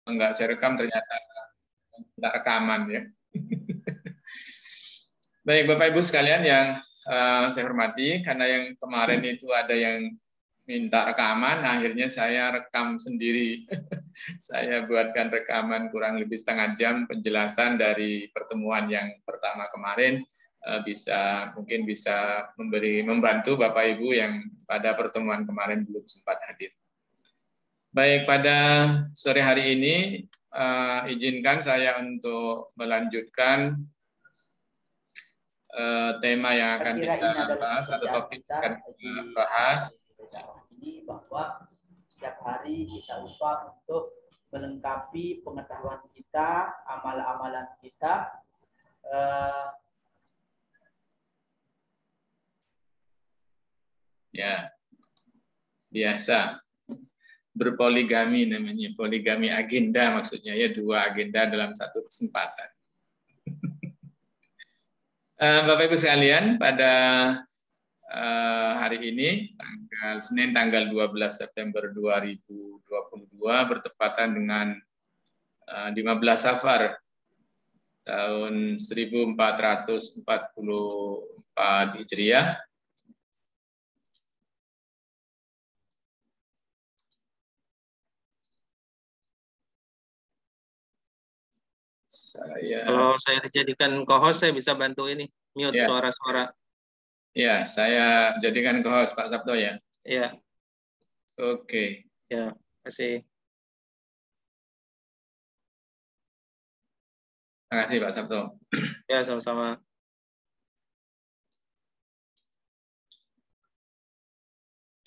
enggak saya rekam ternyata tidak rekaman ya. Baik Bapak Ibu sekalian yang saya hormati, karena yang kemarin itu ada yang minta rekaman, akhirnya saya rekam sendiri. Saya buatkan rekaman kurang lebih setengah jam penjelasan dari pertemuan yang pertama kemarin, mungkin bisa membantu Bapak Ibu yang pada pertemuan kemarin belum sempat hadir. Baik, pada sore hari ini izinkan saya untuk melanjutkan tema yang akan kita bahas atau topik yang akan kita bahas. Ini bahwa setiap hari kita upah untuk melengkapi pengetahuan kita, amalan-amalan kita. Ya, biasa berpoligami namanya, poligami agenda maksudnya ya, 2 agenda dalam satu kesempatan. Bapak Ibu sekalian, pada hari ini Senin tanggal 12 September 2022 bertepatan dengan 15 Safar tahun 1444 Hijriah. Kalau saya dijadikan co-host, saya bisa bantu ini mute suara-suara. Ya, saya jadikan co-host Pak Sabto ya. Iya. Oke. Ya, kasih. Terima kasih Pak Sabto. Ya, sama-sama.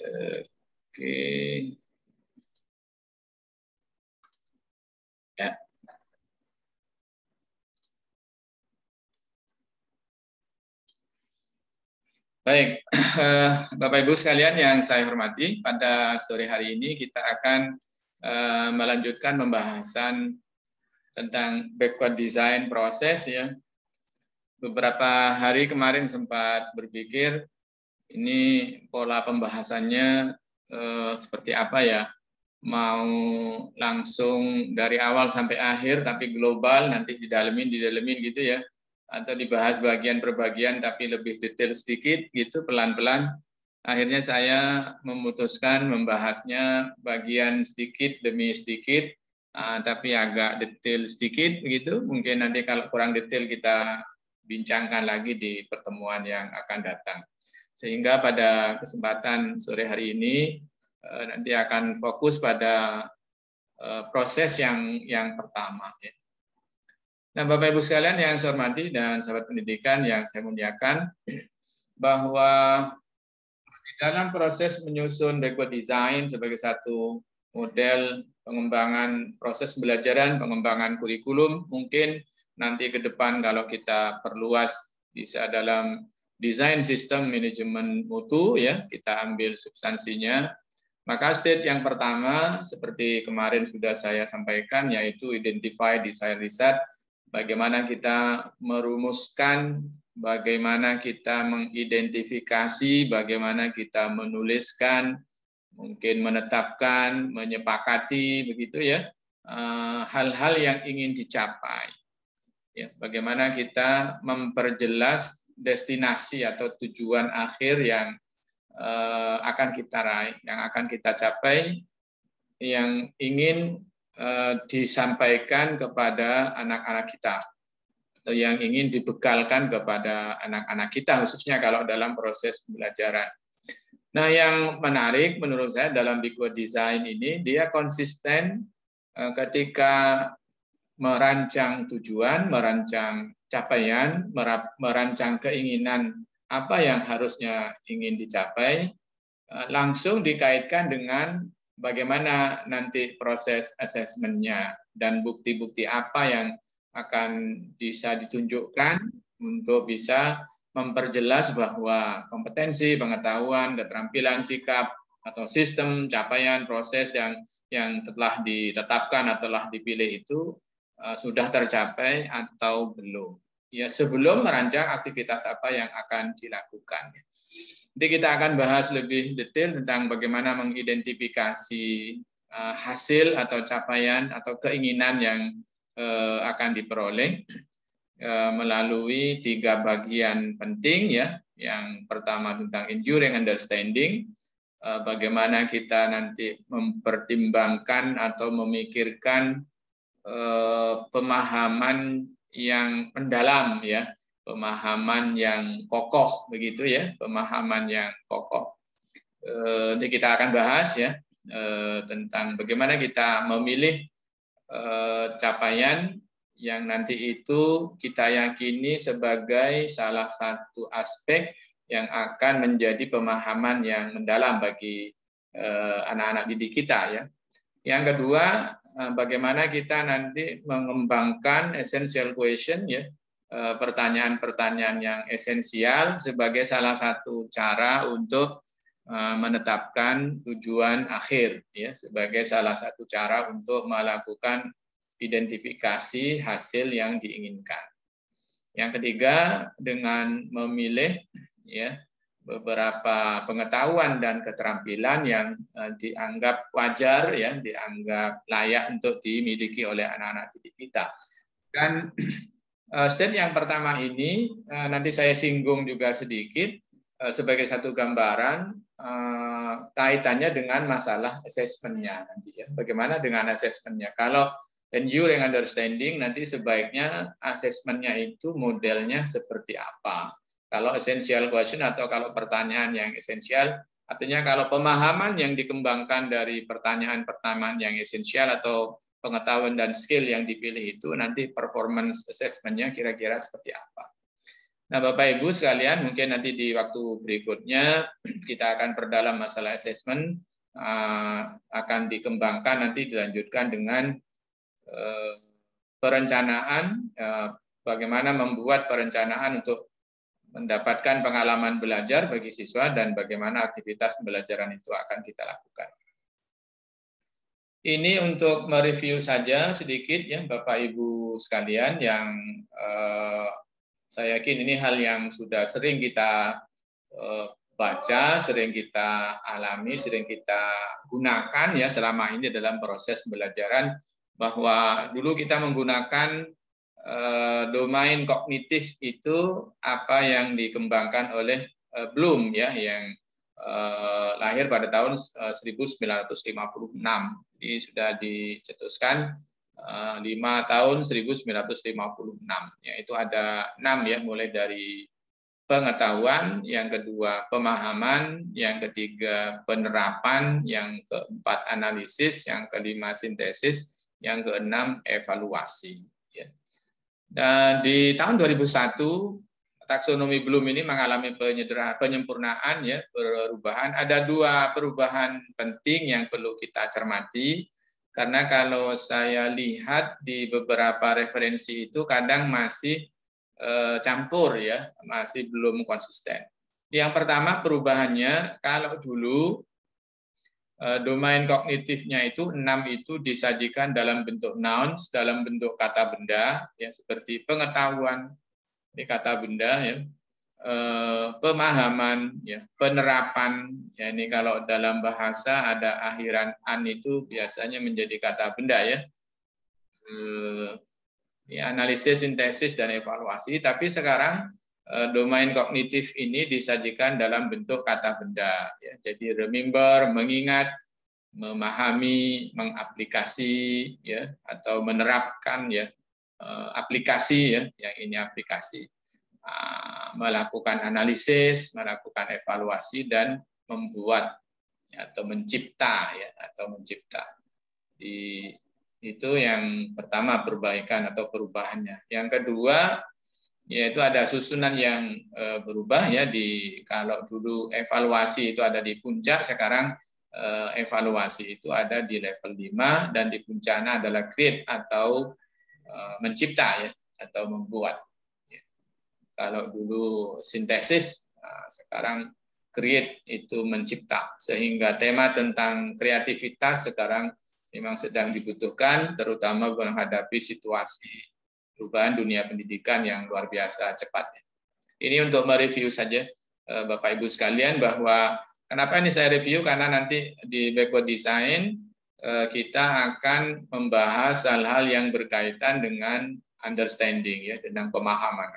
Oke. Ya. Baik, Bapak Ibu sekalian yang saya hormati, pada sore hari ini kita akan melanjutkan pembahasan tentang backward design proses ya. Beberapa hari kemarin sempat berpikir ini pola pembahasannya seperti apa ya? Mau langsung dari awal sampai akhir tapi global, nanti didalemin gitu ya, atau dibahas bagian per bagian tapi lebih detail sedikit gitu pelan-pelan. Akhirnya saya memutuskan membahasnya bagian sedikit demi sedikit, tapi agak detail sedikit begitu. Mungkin nanti kalau kurang detail kita bincangkan lagi di pertemuan yang akan datang. Sehingga pada kesempatan sore hari ini nanti akan fokus pada proses yang pertama. Nah, Bapak Ibu sekalian yang saya hormati dan sahabat pendidikan yang saya muliakan, bahwa di dalam proses menyusun backward design sebagai satu model pengembangan proses pembelajaran, pengembangan kurikulum, mungkin nanti ke depan kalau kita perluas bisa dalam desain sistem manajemen mutu ya, kita ambil substansinya. Maka stage yang pertama seperti kemarin sudah saya sampaikan yaitu identify, design, research. Bagaimana kita merumuskan, bagaimana kita mengidentifikasi, bagaimana kita menuliskan, mungkin menetapkan, menyepakati begitu ya, hal-hal yang ingin dicapai. Ya, bagaimana kita memperjelas destinasi atau tujuan akhir yang akan kita raih, yang akan kita capai, yang ingin disampaikan kepada anak-anak kita atau yang ingin dibekalkan kepada anak-anak kita khususnya kalau dalam proses pembelajaran. Nah, yang menarik menurut saya dalam backward design ini dia konsisten ketika merancang tujuan, merancang capaian, merancang keinginan apa yang harusnya ingin dicapai, langsung dikaitkan dengan bagaimana nanti proses asesmennya dan bukti-bukti apa yang akan bisa ditunjukkan untuk bisa memperjelas bahwa kompetensi, pengetahuan, keterampilan, sikap, atau sistem, capaian, proses yang telah ditetapkan atau telah dipilih itu sudah tercapai atau belum. Ya, sebelum merancang aktivitas apa yang akan dilakukan. Nanti kita akan bahas lebih detail tentang bagaimana mengidentifikasi hasil atau capaian atau keinginan yang akan diperoleh melalui 3 bagian penting ya. Yang pertama tentang enduring understanding, bagaimana kita nanti mempertimbangkan atau memikirkan pemahaman yang mendalam ya, pemahaman yang kokoh begitu ya, pemahaman yang kokoh. Nanti kita akan bahas ya tentang bagaimana kita memilih capaian yang nanti itu kita yakini sebagai salah satu aspek yang akan menjadi pemahaman yang mendalam bagi anak-anak didik kita ya. Yang kedua, bagaimana kita nanti mengembangkan essential question ya, pertanyaan-pertanyaan yang esensial sebagai salah satu cara untuk menetapkan tujuan akhir ya, sebagai salah satu cara untuk melakukan identifikasi hasil yang diinginkan. Yang ketiga, dengan memilih ya beberapa pengetahuan dan keterampilan yang dianggap wajar ya, dianggap layak untuk dimiliki oleh anak-anak didik kita. Dan step yang pertama ini nanti saya singgung juga sedikit sebagai satu gambaran kaitannya dengan masalah asesmennya nanti ya. Bagaimana dengan asesmennya? Kalau enduring understanding nanti sebaiknya asesmennya itu modelnya seperti apa? Kalau essential question atau kalau pertanyaan yang esensial, artinya kalau pemahaman yang dikembangkan dari pertanyaan-pertanyaan yang esensial atau pengetahuan dan skill yang dipilih itu nanti performance assessment-nya kira-kira seperti apa. Nah, Bapak Ibu sekalian, mungkin nanti di waktu berikutnya kita akan perdalam masalah assessment, akan dikembangkan nanti dilanjutkan dengan perencanaan, bagaimana membuat perencanaan untuk mendapatkan pengalaman belajar bagi siswa dan bagaimana aktivitas pembelajaran itu akan kita lakukan. Ini untuk mereview saja sedikit ya Bapak Ibu sekalian yang saya yakin ini hal yang sudah sering kita baca, sering kita alami, sering kita gunakan ya selama ini dalam proses pembelajaran, bahwa dulu kita menggunakan domain kognitif itu apa yang dikembangkan oleh Bloom ya, yang lahir pada tahun 1956. Ini sudah dicetuskan 5 tahun 1956. Yaitu ada 6 ya, mulai dari pengetahuan, yang kedua pemahaman, yang ketiga penerapan, yang keempat analisis, yang kelima sintesis, yang keenam evaluasi. Dan di tahun 2001 taksonomi Bloom ini mengalami penyempurnaan ya, perubahan. Ada 2 perubahan penting yang perlu kita cermati, karena kalau saya lihat di beberapa referensi itu kadang masih campur ya, masih belum konsisten. Yang pertama perubahannya, kalau dulu domain kognitifnya itu 6 itu disajikan dalam bentuk nouns, dalam bentuk kata benda ya, seperti pengetahuan, ini kata benda ya, pemahaman ya, penerapan ya, ini kalau dalam bahasa ada akhiran an itu biasanya menjadi kata benda ya, analisis, sintesis dan evaluasi. Tapi sekarang domain kognitif ini disajikan dalam bentuk kata benda ya. Jadi remember, mengingat, memahami, mengaplikasi ya, atau menerapkan ya, aplikasi ya, yang ini aplikasi, melakukan analisis, melakukan evaluasi, dan membuat ya, atau mencipta ya, atau mencipta. Itu yang pertama perbaikan atau perubahannya. Yang kedua yaitu ada susunan yang berubah ya, kalau dulu evaluasi itu ada di puncak, sekarang evaluasi itu ada di level 5 dan di puncaknya adalah create atau mencipta ya, atau membuat. Kalau dulu sintesis, sekarang create itu mencipta, sehingga tema tentang kreativitas sekarang memang sedang dibutuhkan, terutama menghadapi situasi perubahan dunia pendidikan yang luar biasa cepatnya. Ini untuk mereview saja Bapak Ibu sekalian, bahwa kenapa ini saya review, karena nanti di backward design kita akan membahas hal-hal yang berkaitan dengan understanding, ya, tentang pemahaman.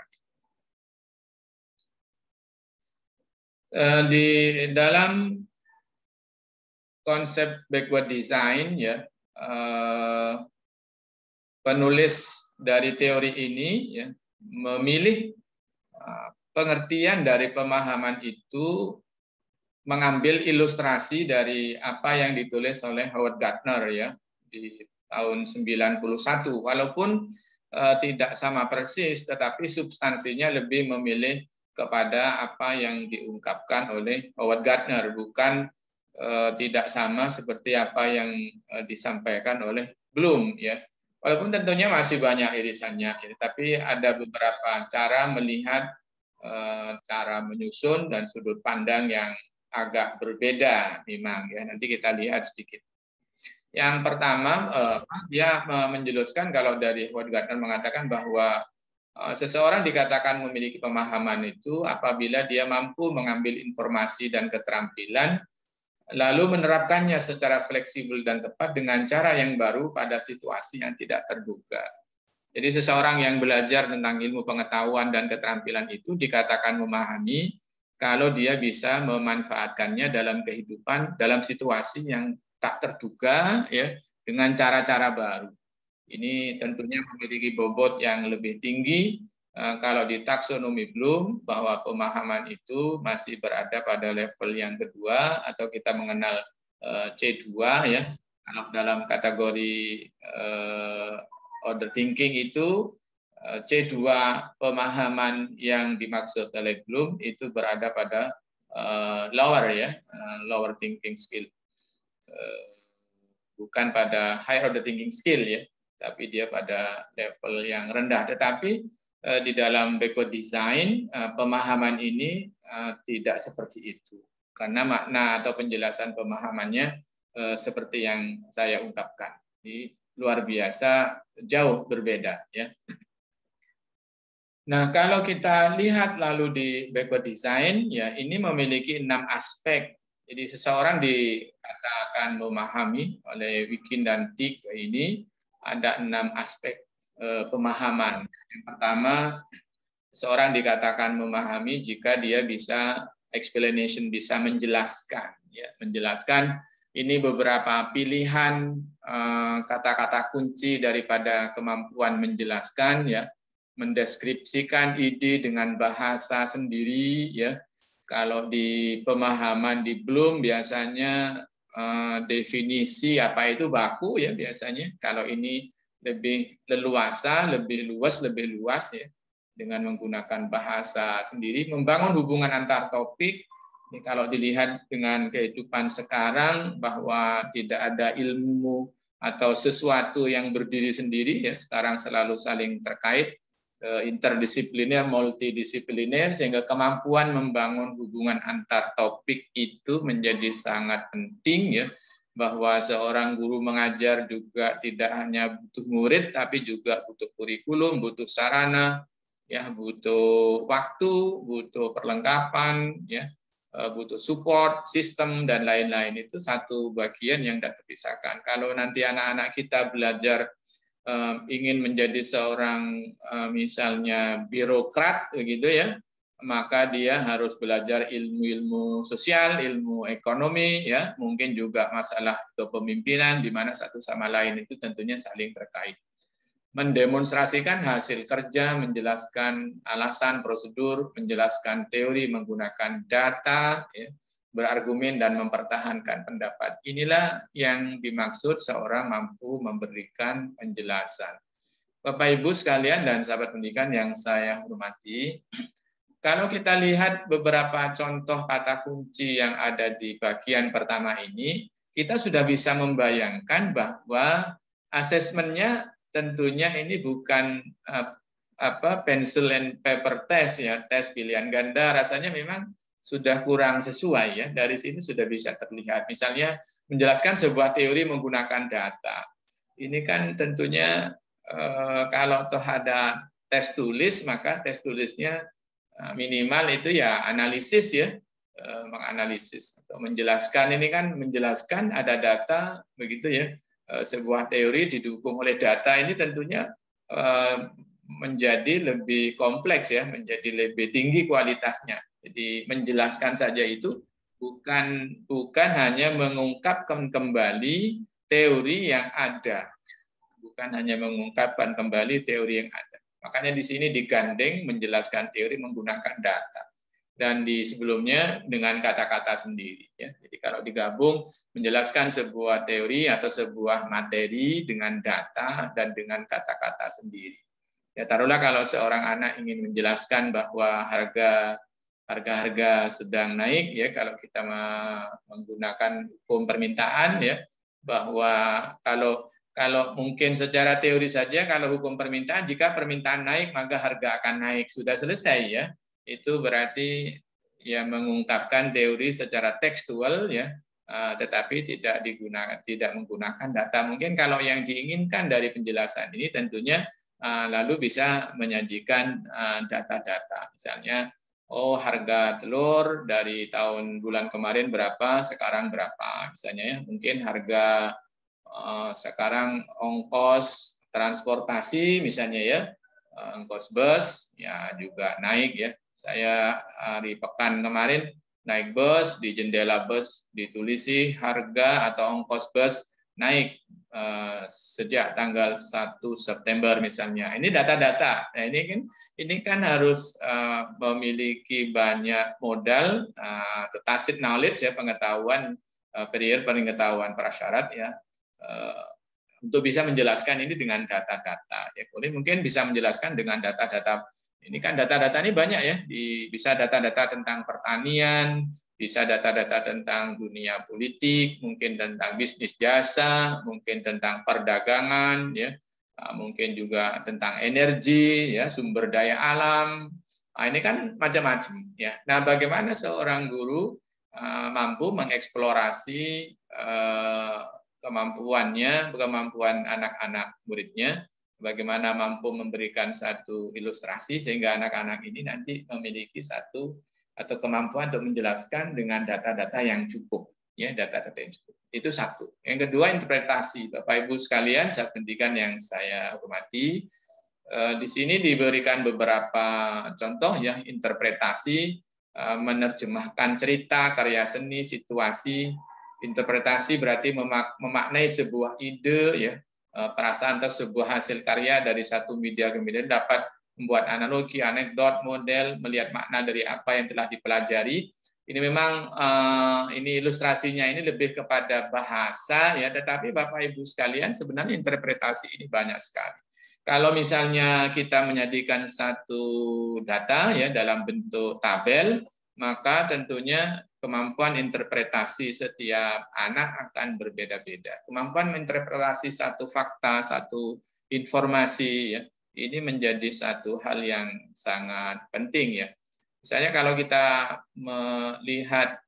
Di dalam konsep backward design, ya, penulis dari teori ini, ya, memilih pengertian dari pemahaman itu mengambil ilustrasi dari apa yang ditulis oleh Howard Gardner, ya, di tahun 91. Walaupun tidak sama persis, tetapi substansinya lebih memilih kepada apa yang diungkapkan oleh Howard Gardner, bukan tidak sama seperti apa yang disampaikan oleh Bloom, ya. Walaupun tentunya masih banyak irisannya, ya, tapi ada beberapa cara melihat, cara menyusun dan sudut pandang yang agak berbeda memang, ya. Nanti kita lihat sedikit. Yang pertama, dia menjelaskan kalau dari Howard Gardner mengatakan bahwa seseorang dikatakan memiliki pemahaman itu apabila dia mampu mengambil informasi dan keterampilan lalu menerapkannya secara fleksibel dan tepat dengan cara yang baru pada situasi yang tidak terduga. Jadi seseorang yang belajar tentang ilmu pengetahuan dan keterampilan itu dikatakan memahami kalau dia bisa memanfaatkannya dalam kehidupan, dalam situasi yang tak terduga, ya, dengan cara-cara baru. Ini tentunya memiliki bobot yang lebih tinggi. Kalau di taksonomi Bloom, bahwa pemahaman itu masih berada pada level yang kedua atau kita mengenal C2, ya. Kalau dalam kategori order thinking itu C2 pemahaman yang dimaksud oleh Bloom itu berada pada lower, ya, lower thinking skill. Bukan pada high order thinking skill, ya, tapi dia pada level yang rendah. Tetapi di dalam backward design pemahaman ini tidak seperti itu, karena makna atau penjelasan pemahamannya seperti yang saya ungkapkan. Jadi luar biasa jauh berbeda, ya. Nah, kalau kita lihat lalu di backward design, ya, ini memiliki 6 aspek. Jadi seseorang dikatakan memahami oleh Wikin dan Tick ini ada 6 aspek pemahaman. Yang pertama, seseorang dikatakan memahami jika dia bisa explanation, bisa menjelaskan, ya, menjelaskan. Ini beberapa pilihan kata-kata kunci daripada kemampuan menjelaskan, ya, mendeskripsikan ide dengan bahasa sendiri, ya. Kalau di pemahaman di Bloom biasanya definisi apa itu baku, ya, biasanya. Kalau ini lebih leluasa, lebih luas, ya, dengan menggunakan bahasa sendiri, membangun hubungan antar topik. Ini kalau dilihat dengan kehidupan sekarang bahwa tidak ada ilmu atau sesuatu yang berdiri sendiri, ya, sekarang selalu saling terkait, interdisipliner, multidisipliner, sehingga kemampuan membangun hubungan antar topik itu menjadi sangat penting, ya, bahwa seorang guru mengajar juga tidak hanya butuh murid, tapi juga butuh kurikulum, butuh sarana, ya, butuh waktu, butuh perlengkapan, ya, butuh support sistem dan lain-lain. Itu satu bagian yang tidak terpisahkan. Kalau nanti anak-anak kita belajar ingin menjadi seorang misalnya birokrat, begitu, ya, maka dia harus belajar ilmu-ilmu sosial, ilmu ekonomi, ya, mungkin juga masalah kepemimpinan di mana satu sama lain itu tentunya saling terkait. Mendemonstrasikan hasil kerja, menjelaskan alasan prosedur, menjelaskan teori menggunakan data, ya, berargumen dan mempertahankan pendapat. Inilah yang dimaksud seorang mampu memberikan penjelasan. Bapak Ibu sekalian dan sahabat pendidikan yang saya hormati, kalau kita lihat beberapa contoh kata kunci yang ada di bagian pertama ini, kita sudah bisa membayangkan bahwa asesmennya tentunya ini bukan pencil and paper test, ya, tes pilihan ganda. Rasanya memang sudah kurang sesuai, ya. Dari sini sudah bisa terlihat. Misalnya menjelaskan sebuah teori menggunakan data. Ini kan tentunya kalau toh ada tes tulis, maka tes tulisnya minimal itu ya analisis, ya. menganalisis atau menjelaskan. Ini kan menjelaskan ada data begitu ya, sebuah teori didukung oleh data, ini tentunya menjadi lebih kompleks ya, menjadi lebih tinggi kualitasnya. Jadi menjelaskan saja itu bukan hanya mengungkapkan kembali teori yang ada, bukan hanya mengungkapkan kembali teori yang ada. Makanya di sini digandeng menjelaskan teori menggunakan data. Dan di sebelumnya dengan kata-kata sendiri. Ya. Jadi kalau digabung menjelaskan sebuah teori atau sebuah materi dengan data dan dengan kata-kata sendiri. Ya taruhlah kalau seorang anak ingin menjelaskan bahwa harga sedang naik, ya kalau kita menggunakan hukum permintaan, ya bahwa kalau mungkin secara teori saja, kalau hukum permintaan, jika permintaan naik maka harga akan naik, sudah selesai ya. Itu berarti ya mengungkapkan teori secara tekstual ya, tetapi tidak menggunakan data. Mungkin kalau yang diinginkan dari penjelasan ini tentunya lalu bisa menyajikan data-data, misalnya harga telur dari bulan kemarin berapa, sekarang berapa, misalnya ya. Mungkin harga sekarang ongkos transportasi misalnya ya, ongkos bus ya juga naik ya. Saya hari pekan kemarin naik bus, di jendela bus ditulisi harga atau ongkos bus naik sejak tanggal 1 September misalnya. Ini data-data. Nah, ini kan harus memiliki banyak modal, tacit knowledge ya, pengetahuan pengetahuan prasyarat ya, untuk bisa menjelaskan ini dengan data-data. Ya, mungkin bisa menjelaskan dengan data-data. Ini kan data-data ini banyak ya, bisa data-data tentang pertanian, bisa data-data tentang dunia politik, mungkin tentang bisnis jasa, mungkin tentang perdagangan, ya, mungkin juga tentang energi, ya, sumber daya alam. Nah, ini kan macam-macam. Ya. Nah, bagaimana seorang guru mampu mengeksplorasi kemampuan anak-anak muridnya, bagaimana mampu memberikan satu ilustrasi sehingga anak-anak ini nanti memiliki satu atau kemampuan untuk menjelaskan dengan data-data yang cukup, ya, data-data yang cukup. Itu satu. Yang kedua, interpretasi. Bapak Ibu sekalian, sahabat pendidikan yang saya hormati, di sini diberikan beberapa contoh ya, interpretasi, menerjemahkan cerita, karya seni, situasi. Interpretasi berarti memaknai sebuah ide, ya, perasaan atau sebuah hasil karya dari satu media ke media, dapat membuat analogi, anekdot, model, melihat makna dari apa yang telah dipelajari. Ini memang ini ilustrasinya ini lebih kepada bahasa ya, tetapi Bapak Ibu sekalian sebenarnya interpretasi ini banyak sekali. Kalau misalnya kita menyajikan satu data ya dalam bentuk tabel, maka tentunya kemampuan interpretasi setiap anak akan berbeda-beda. Kemampuan menginterpretasi satu fakta, satu informasi, ya, ini menjadi satu hal yang sangat penting ya. Misalnya kalau kita melihat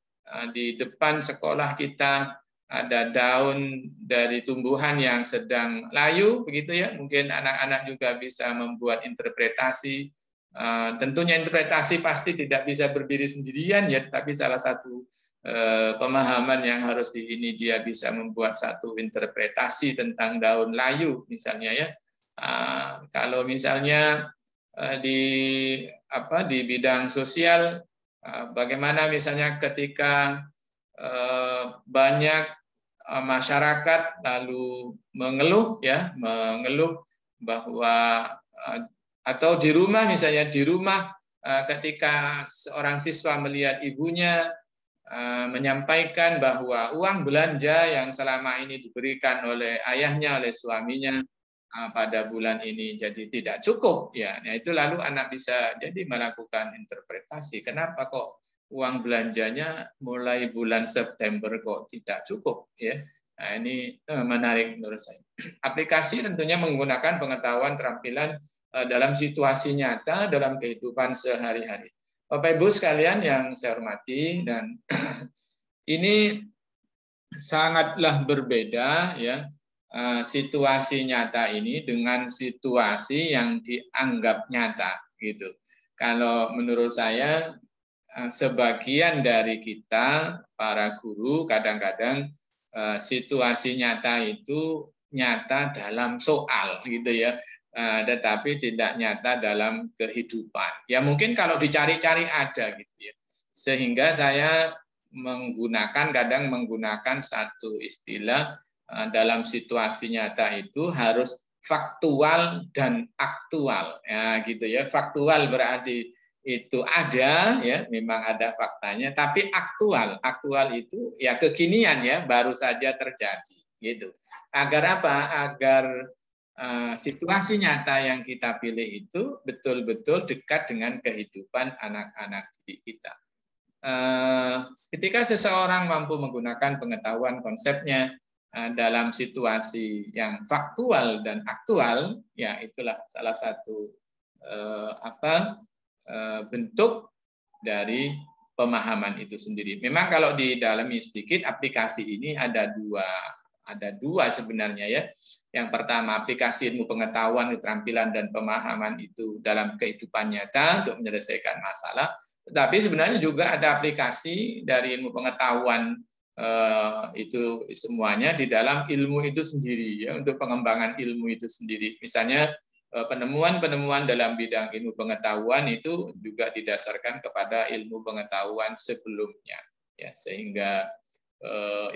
di depan sekolah kita ada daun dari tumbuhan yang sedang layu, begitu ya. Mungkin anak-anak juga bisa membuat interpretasi. Tentunya interpretasi pasti tidak bisa berdiri sendirian ya, tetapi salah satu pemahaman yang harus ini dia bisa membuat satu interpretasi tentang daun layu misalnya ya. Kalau misalnya di bidang sosial, bagaimana misalnya ketika banyak masyarakat lalu mengeluh bahwa atau di rumah misalnya, ketika seorang siswa melihat ibunya menyampaikan bahwa uang belanja yang selama ini diberikan oleh ayahnya, oleh suaminya pada bulan ini jadi tidak cukup ya. Nah, itu lalu anak bisa jadi melakukan interpretasi, kenapa kok uang belanjanya mulai bulan September kok tidak cukup ya. Nah, ini menarik menurut saya. Aplikasi tentunya menggunakan pengetahuan terampilan dalam situasi nyata dalam kehidupan sehari-hari. Bapak Ibu sekalian yang saya hormati, dan ini sangatlah berbeda ya situasi nyata ini dengan situasi yang dianggap nyata gitu. Kalau menurut saya sebagian dari kita para guru kadang-kadang situasi nyata itu nyata dalam soal gitu ya, tetapi tidak nyata dalam kehidupan. Ya mungkin kalau dicari-cari ada gitu ya. Sehingga saya kadang menggunakan satu istilah dalam situasi nyata itu harus faktual dan aktual. Ya gitu ya. Faktual berarti itu ada ya, memang ada faktanya, tapi aktual itu ya kekinian ya, baru saja terjadi gitu. Agar apa? Agar situasi nyata yang kita pilih itu betul-betul dekat dengan kehidupan anak-anak didik kita. Ketika seseorang mampu menggunakan pengetahuan konsepnya dalam situasi yang faktual dan aktual, ya itulah salah satu bentuk dari pemahaman itu sendiri. Memang kalau didalami sedikit, aplikasi ini ada dua sebenarnya ya. Yang pertama, aplikasi ilmu pengetahuan, keterampilan dan pemahaman itu dalam kehidupan nyata untuk menyelesaikan masalah. Tetapi sebenarnya juga ada aplikasi dari ilmu pengetahuan itu semuanya di dalam ilmu itu sendiri ya, untuk pengembangan ilmu itu sendiri. Misalnya penemuan-penemuan dalam bidang ilmu pengetahuan itu juga didasarkan kepada ilmu pengetahuan sebelumnya ya, sehingga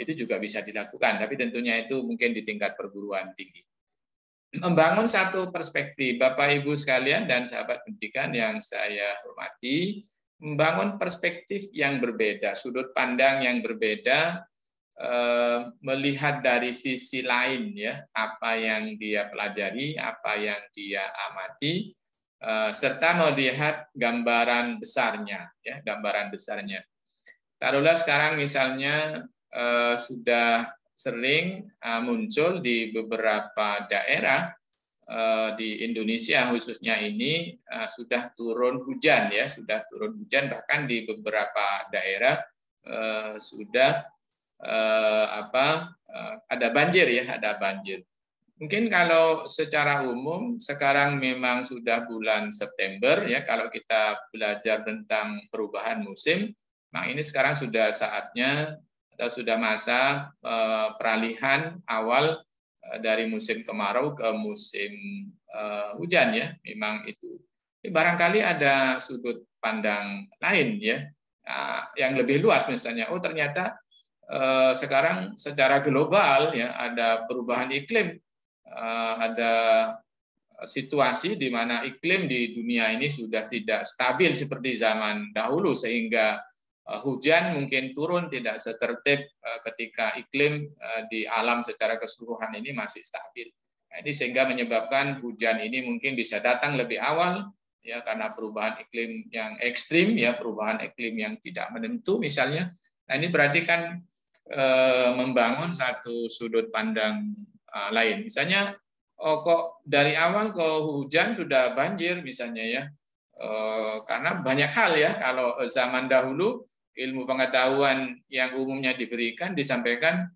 itu juga bisa dilakukan, tapi tentunya itu mungkin di tingkat perguruan tinggi. Membangun satu perspektif, Bapak Ibu sekalian dan sahabat pendidikan yang saya hormati, membangun perspektif yang berbeda, sudut pandang yang berbeda, melihat dari sisi lain ya, apa yang dia pelajari, apa yang dia amati, serta melihat gambaran besarnya ya, gambaran besarnya. Taruhlah sekarang misalnya sudah sering muncul di beberapa daerah di Indonesia khususnya ini sudah turun hujan ya, sudah turun hujan, bahkan di beberapa daerah sudah ada banjir ya, ada banjir. Mungkin kalau secara umum sekarang memang sudah bulan September ya, kalau kita belajar tentang perubahan musim, nah ini sekarang sudah saatnya atau sudah masa peralihan awal dari musim kemarau ke musim hujan ya, memang itu. Barangkali ada sudut pandang lain ya, yang lebih luas misalnya. Oh ternyata sekarang secara global ya ada perubahan iklim, ada situasi di mana iklim di dunia ini sudah tidak stabil seperti zaman dahulu, sehingga hujan mungkin turun tidak setertib ketika iklim di alam secara keseluruhan ini masih stabil. Nah, ini sehingga menyebabkan hujan ini mungkin bisa datang lebih awal ya, karena perubahan iklim yang ekstrim ya, perubahan iklim yang tidak menentu misalnya. Nah, ini berarti kan membangun satu sudut pandang lain. Misalnya kok dari awal kok hujan sudah banjir misalnya ya. Karena banyak hal ya, kalau zaman dahulu ilmu pengetahuan yang umumnya diberikan disampaikan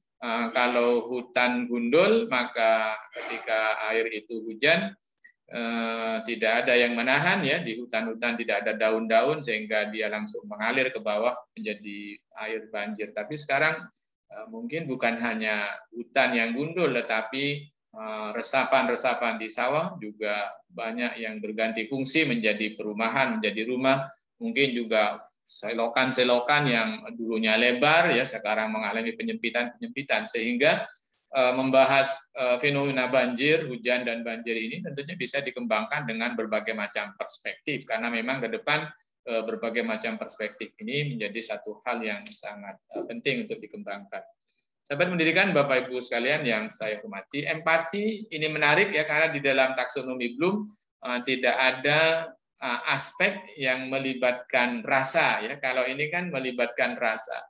kalau hutan gundul maka ketika air itu hujan tidak ada yang menahan ya, di hutan-hutan tidak ada daun-daun sehingga dia langsung mengalir ke bawah menjadi air banjir. Tapi sekarang mungkin bukan hanya hutan yang gundul, tetapi resapan-resapan di sawah juga banyak yang berganti fungsi menjadi perumahan, menjadi rumah. Mungkin juga selokan-selokan yang dulunya lebar ya sekarang mengalami penyempitan-penyempitan, sehingga membahas fenomena banjir, hujan dan banjir ini tentunya bisa dikembangkan dengan berbagai macam perspektif, karena memang ke depan berbagai macam perspektif ini menjadi satu hal yang sangat penting untuk dikembangkan. Sahabat pendidikan, Bapak Ibu sekalian yang saya hormati, empati ini menarik ya, karena di dalam taksonomi Bloom tidak ada aspek yang melibatkan rasa ya. Kalau ini kan melibatkan rasa,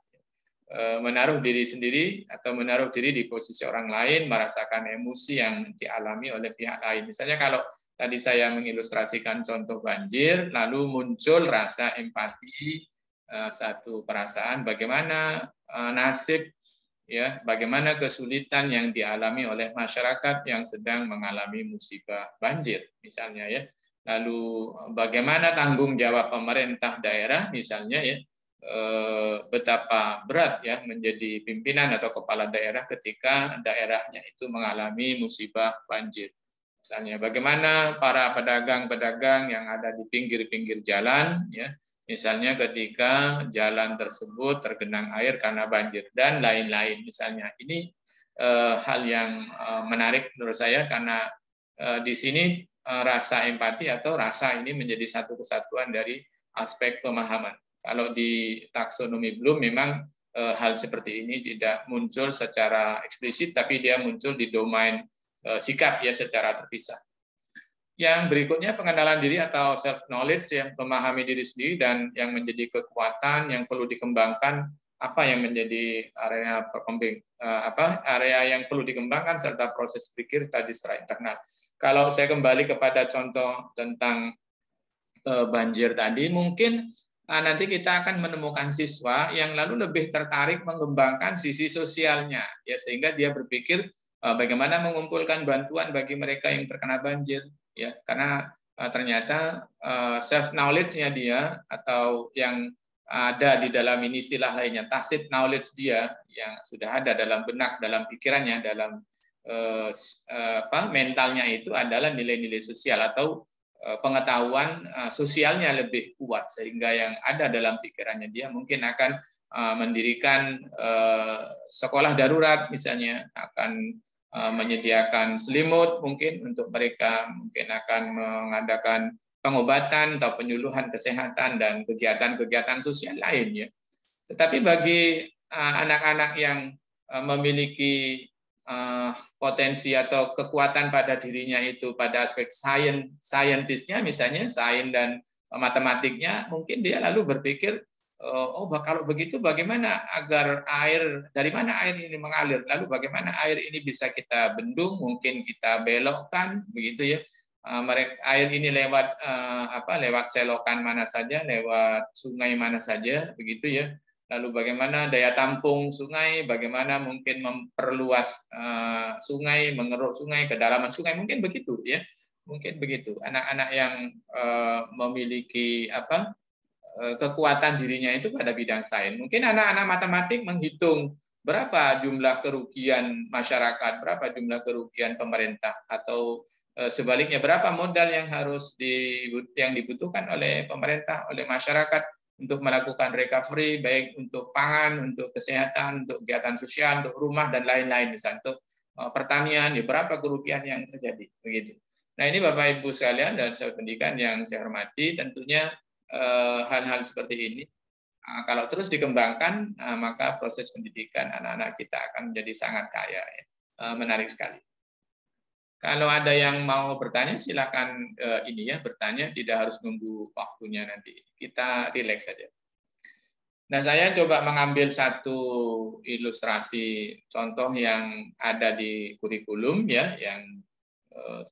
menaruh diri sendiri atau menaruh diri di posisi orang lain, merasakan emosi yang dialami oleh pihak lain. Misalnya kalau tadi saya mengilustrasikan contoh banjir, lalu muncul rasa empati, satu perasaan bagaimana nasib ya, bagaimana kesulitan yang dialami oleh masyarakat yang sedang mengalami musibah banjir misalnya ya. lalu bagaimana tanggung jawab pemerintah daerah misalnya ya, betapa berat ya menjadi pimpinan atau kepala daerah ketika daerahnya itu mengalami musibah banjir. Misalnya bagaimana para pedagang-pedagang yang ada di pinggir-pinggir jalan ya, misalnya ketika jalan tersebut tergenang air karena banjir dan lain-lain misalnya. Ini hal yang menarik menurut saya karena di sini rasa empati atau rasa ini menjadi satu kesatuan dari aspek pemahaman. Kalau di taksonomi Bloom memang hal seperti ini tidak muncul secara eksplisit, tapi dia muncul di domain sikap ya secara terpisah. Yang berikutnya pengenalan diri atau self knowledge yang memahami diri sendiri dan yang menjadi kekuatan yang perlu dikembangkan, apa yang menjadi area area yang perlu dikembangkan serta proses pikir tadi secara internal. Kalau saya kembali kepada contoh tentang banjir tadi, mungkin nanti kita akan menemukan siswa yang lalu lebih tertarik mengembangkan sisi sosialnya, ya sehingga dia berpikir bagaimana mengumpulkan bantuan bagi mereka yang terkena banjir, ya karena ternyata self knowledge-nya dia atau yang ada di dalam ini istilah lainnya tacit knowledge dia yang sudah ada dalam benak, dalam pikirannya, dalam mentalnya itu adalah nilai-nilai sosial atau pengetahuan sosialnya lebih kuat sehingga yang ada dalam pikirannya dia mungkin akan mendirikan sekolah darurat misalnya, akan menyediakan selimut mungkin untuk mereka, mungkin akan mengadakan pengobatan atau penyuluhan kesehatan dan kegiatan-kegiatan sosial lainnya. Tetapi bagi anak-anak yang memiliki potensi atau kekuatan pada dirinya itu pada aspek saintisnya misalnya, sains dan matematiknya, mungkin dia lalu berpikir, oh kalau begitu bagaimana agar dari mana air ini mengalir, lalu bagaimana air ini bisa kita bendung, mungkin kita belokkan begitu ya, air ini lewat lewat selokan mana saja, lewat sungai mana saja begitu ya. Lalu bagaimana daya tampung sungai, bagaimana mungkin memperluas sungai, mengeruk sungai, kedalaman sungai, mungkin begitu ya. Mungkin begitu. Anak-anak yang memiliki kekuatan dirinya itu pada bidang sains. Mungkin anak-anak matematik menghitung berapa jumlah kerugian masyarakat, berapa jumlah kerugian pemerintah, atau sebaliknya berapa modal yang dibutuhkan oleh pemerintah, oleh masyarakat untuk melakukan recovery, baik untuk pangan, untuk kesehatan, untuk kegiatan sosial, untuk rumah, dan lain-lain. Misalnya untuk pertanian, ya berapa kerugian yang terjadi. Begitu. Nah ini Bapak Ibu sekalian dan sahabat pendidikan yang saya hormati, tentunya hal-hal seperti ini, kalau terus dikembangkan, maka proses pendidikan anak-anak kita akan menjadi sangat kaya. Ya. Menarik sekali. Kalau ada yang mau bertanya, silakan bertanya, tidak harus nunggu waktunya nanti. Kita rileks saja. Nah, saya coba mengambil satu ilustrasi contoh yang ada di kurikulum ya, yang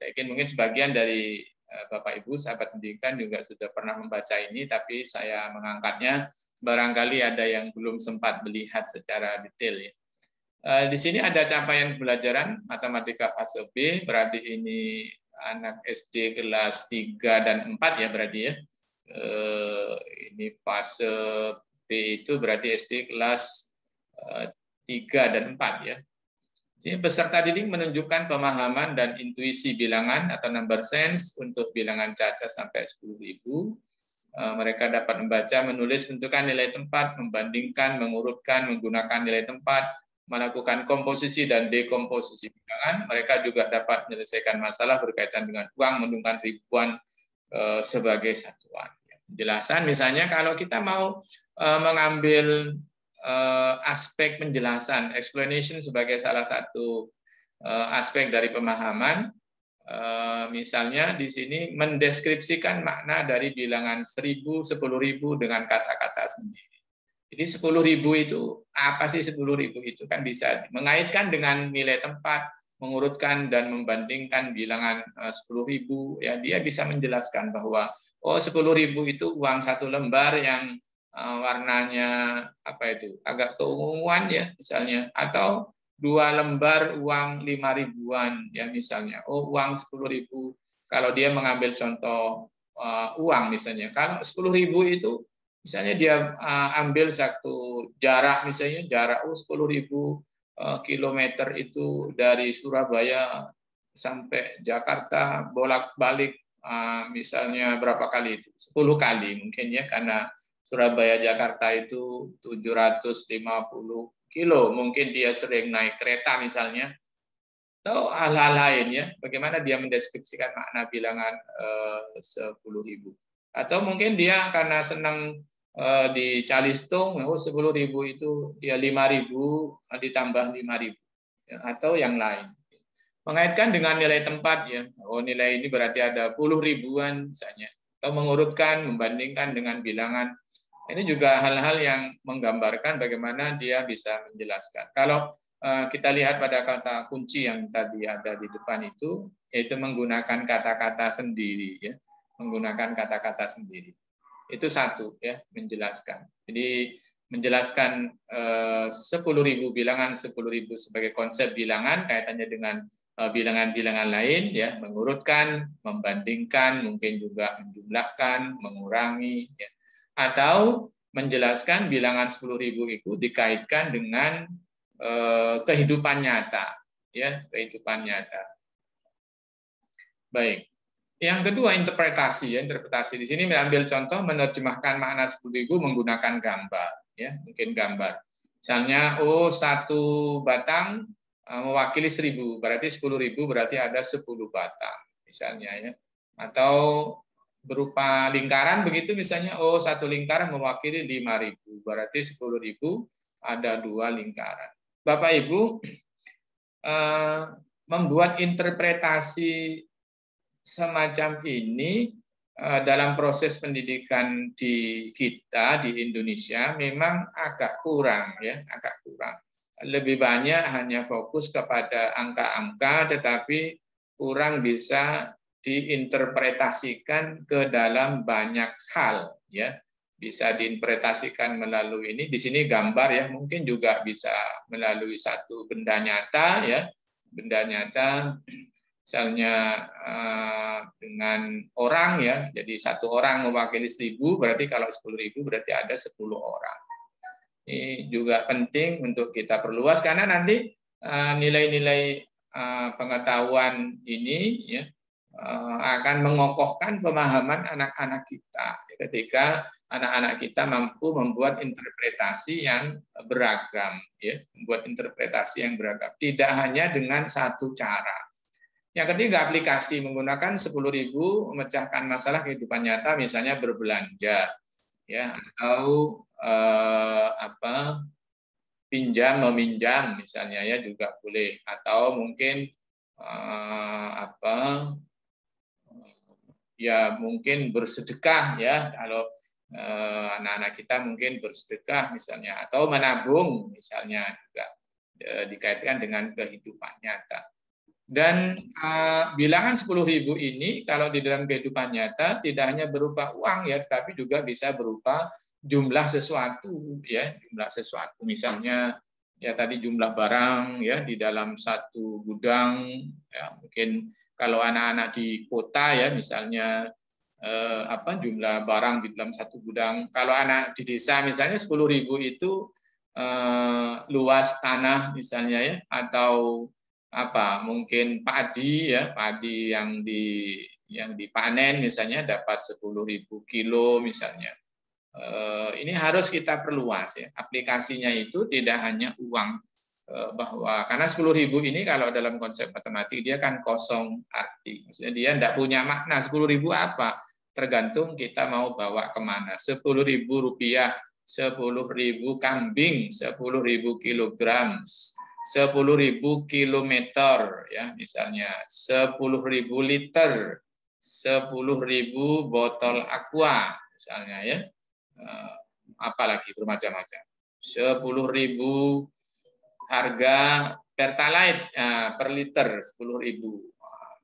saya yakin mungkin sebagian dari Bapak Ibu sahabat pendidikan juga sudah pernah membaca ini, tapi saya mengangkatnya barangkali ada yang belum sempat melihat secara detail ya. Di sini ada capaian pembelajaran matematika fase B, berarti ini anak SD kelas 3 dan 4 ya berarti ya. Ini fase B itu berarti SD kelas 3 dan 4 ya. Jadi peserta didik menunjukkan pemahaman dan intuisi bilangan atau number sense untuk bilangan cacat sampai 10.000. Mereka dapat membaca, menulis, menentukan nilai tempat, membandingkan, mengurutkan, menggunakan nilai tempat, melakukan komposisi dan dekomposisi bilangan. Mereka juga dapat menyelesaikan masalah berkaitan dengan uang, menentukan ribuan sebagai satuan. Penjelasan misalnya kalau kita mau mengambil aspek penjelasan, explanation sebagai salah satu aspek dari pemahaman, misalnya di sini mendeskripsikan makna dari bilangan 1000, 10.000 dengan kata-kata sendiri. Jadi 10.000 itu apa sih 10.000 itu kan bisa mengaitkan dengan nilai tempat, mengurutkan dan membandingkan bilangan 10.000 ya, dia bisa menjelaskan bahwa 10.000 itu uang satu lembar yang warnanya agak keunguan ya misalnya, atau 2 lembar uang 5.000-an ya misalnya. Uang 10.000 kalau dia mengambil contoh uang misalnya, kalau 10.000 itu misalnya dia ambil satu jarak, misalnya jarak 10.000 kilometer itu dari Surabaya sampai Jakarta bolak-balik, misalnya berapa kali itu? 10 kali mungkin ya, karena Surabaya Jakarta itu 750 kilo, mungkin dia sering naik kereta misalnya, atau hal-hal lain ya, bagaimana dia mendeskripsikan makna bilangan 10.000. Atau mungkin dia karena senang di Calistung, 10.000 itu dia 5.000 ditambah 5.000 ya, atau yang lain. Mengaitkan dengan nilai tempat ya, nilai ini berarti ada puluh ribuan misalnya, atau mengurutkan, membandingkan dengan bilangan. Ini juga hal-hal yang menggambarkan bagaimana dia bisa menjelaskan. Kalau kita lihat pada kata kunci yang tadi ada di depan itu, yaitu menggunakan kata-kata sendiri ya, menggunakan kata-kata sendiri. Itu satu ya, menjelaskan. Jadi menjelaskan 10.000 bilangan 10.000 sebagai konsep bilangan kaitannya dengan bilangan-bilangan lain ya, mengurutkan, membandingkan, mungkin juga menjumlahkan, mengurangi ya. Atau menjelaskan bilangan 10.000 itu dikaitkan dengan kehidupan nyata ya, kehidupan nyata. Baik. Yang kedua interpretasi ya, interpretasi di sini mengambil contoh menerjemahkan makna 10.000 menggunakan gambar ya, mungkin gambar. Misalnya satu batang mewakili 1.000, berarti 10.000 berarti ada 10 batang misalnya ya. Atau berupa lingkaran begitu misalnya, satu lingkaran mewakili 5.000, berarti 10.000 ada 2 lingkaran. Bapak Ibu membuat interpretasi semacam ini dalam proses pendidikan di kita di Indonesia memang agak kurang ya, agak kurang. Lebih banyak hanya fokus kepada angka-angka, tetapi kurang bisa diinterpretasikan ke dalam banyak hal ya. Bisa diinterpretasikan melalui ini, di sini gambar ya, mungkin juga bisa melalui satu benda nyata ya, benda nyata misalnya dengan orang ya, jadi satu orang mewakili 1.000, berarti kalau 10.000 berarti ada 10 orang. Ini juga penting untuk kita perluas karena nanti nilai-nilai pengetahuan ini ya akan mengokohkan pemahaman anak-anak kita ketika anak-anak kita mampu membuat interpretasi yang beragam ya, membuat interpretasi yang beragam, tidak hanya dengan satu cara. Yang ketiga, aplikasi menggunakan 10.000 memecahkan masalah kehidupan nyata, misalnya berbelanja ya, atau pinjam meminjam misalnya ya, juga boleh, atau mungkin ya mungkin bersedekah ya, kalau anak-anak kita mungkin bersedekah misalnya, atau menabung misalnya, juga dikaitkan dengan kehidupan nyata. Dan bilangan 10.000 ini kalau di dalam kehidupan nyata tidak hanya berupa uang ya, tetapi juga bisa berupa jumlah sesuatu ya, jumlah sesuatu. Misalnya ya tadi jumlah barang ya di dalam satu gudang ya, mungkin kalau anak-anak di kota ya misalnya jumlah barang di dalam satu gudang. Kalau anak di desa misalnya 10.000 itu luas tanah misalnya ya, atau mungkin padi ya, padi yang dipanen misalnya dapat 10.000 kilo misalnya. Ini harus kita perluas ya, aplikasinya itu tidak hanya uang, bahwa karena 10.000 ini kalau dalam konsep matematik dia kan kosong arti, maksudnya dia tidak punya makna. 10.000 apa, tergantung kita mau bawa kemana. 10.000 rupiah, 10.000 kambing, 10.000 kilogram, 10.000 kilometer ya misalnya, 10.000 liter, 10.000 botol aqua misalnya ya, apalagi bermacam-macam, 10.000 harga pertalite per liter 10.000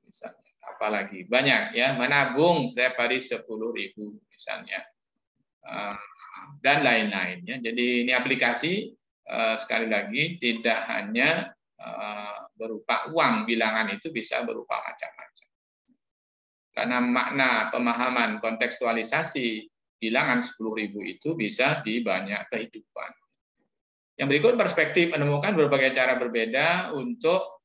misalnya, apalagi banyak ya, menabung setiap hari 10.000 misalnya, dan lain-lain ya. Jadi ini aplikasi sekali lagi tidak hanya berupa uang, bilangan itu bisa berupa macam-macam. Karena makna pemahaman kontekstualisasi bilangan 10.000 itu bisa di banyak kehidupan. Yang berikut perspektif menemukan berbagai cara berbeda untuk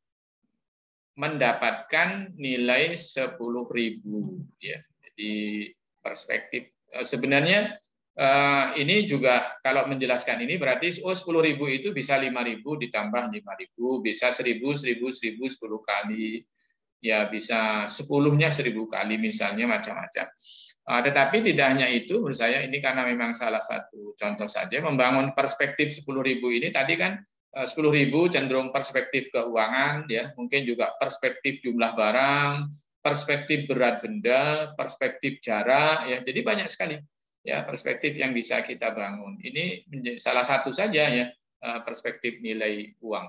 mendapatkan nilai 10.000 ya. Jadi perspektif sebenarnya ini juga kalau menjelaskan ini berarti 10.000 itu bisa 5.000 ditambah 5.000, bisa 1.000, 1.000, 1.000, 10 kali, ya bisa 10-nya 1.000 kali misalnya, macam-macam. Tetapi tidak hanya itu, menurut saya ini karena memang salah satu contoh saja, membangun perspektif 10.000 ini tadi kan 10.000 cenderung perspektif keuangan, ya mungkin juga perspektif jumlah barang, perspektif berat benda, perspektif jarak, ya jadi banyak sekali ya perspektif yang bisa kita bangun. Ini menjadi salah satu saja ya perspektif nilai uang.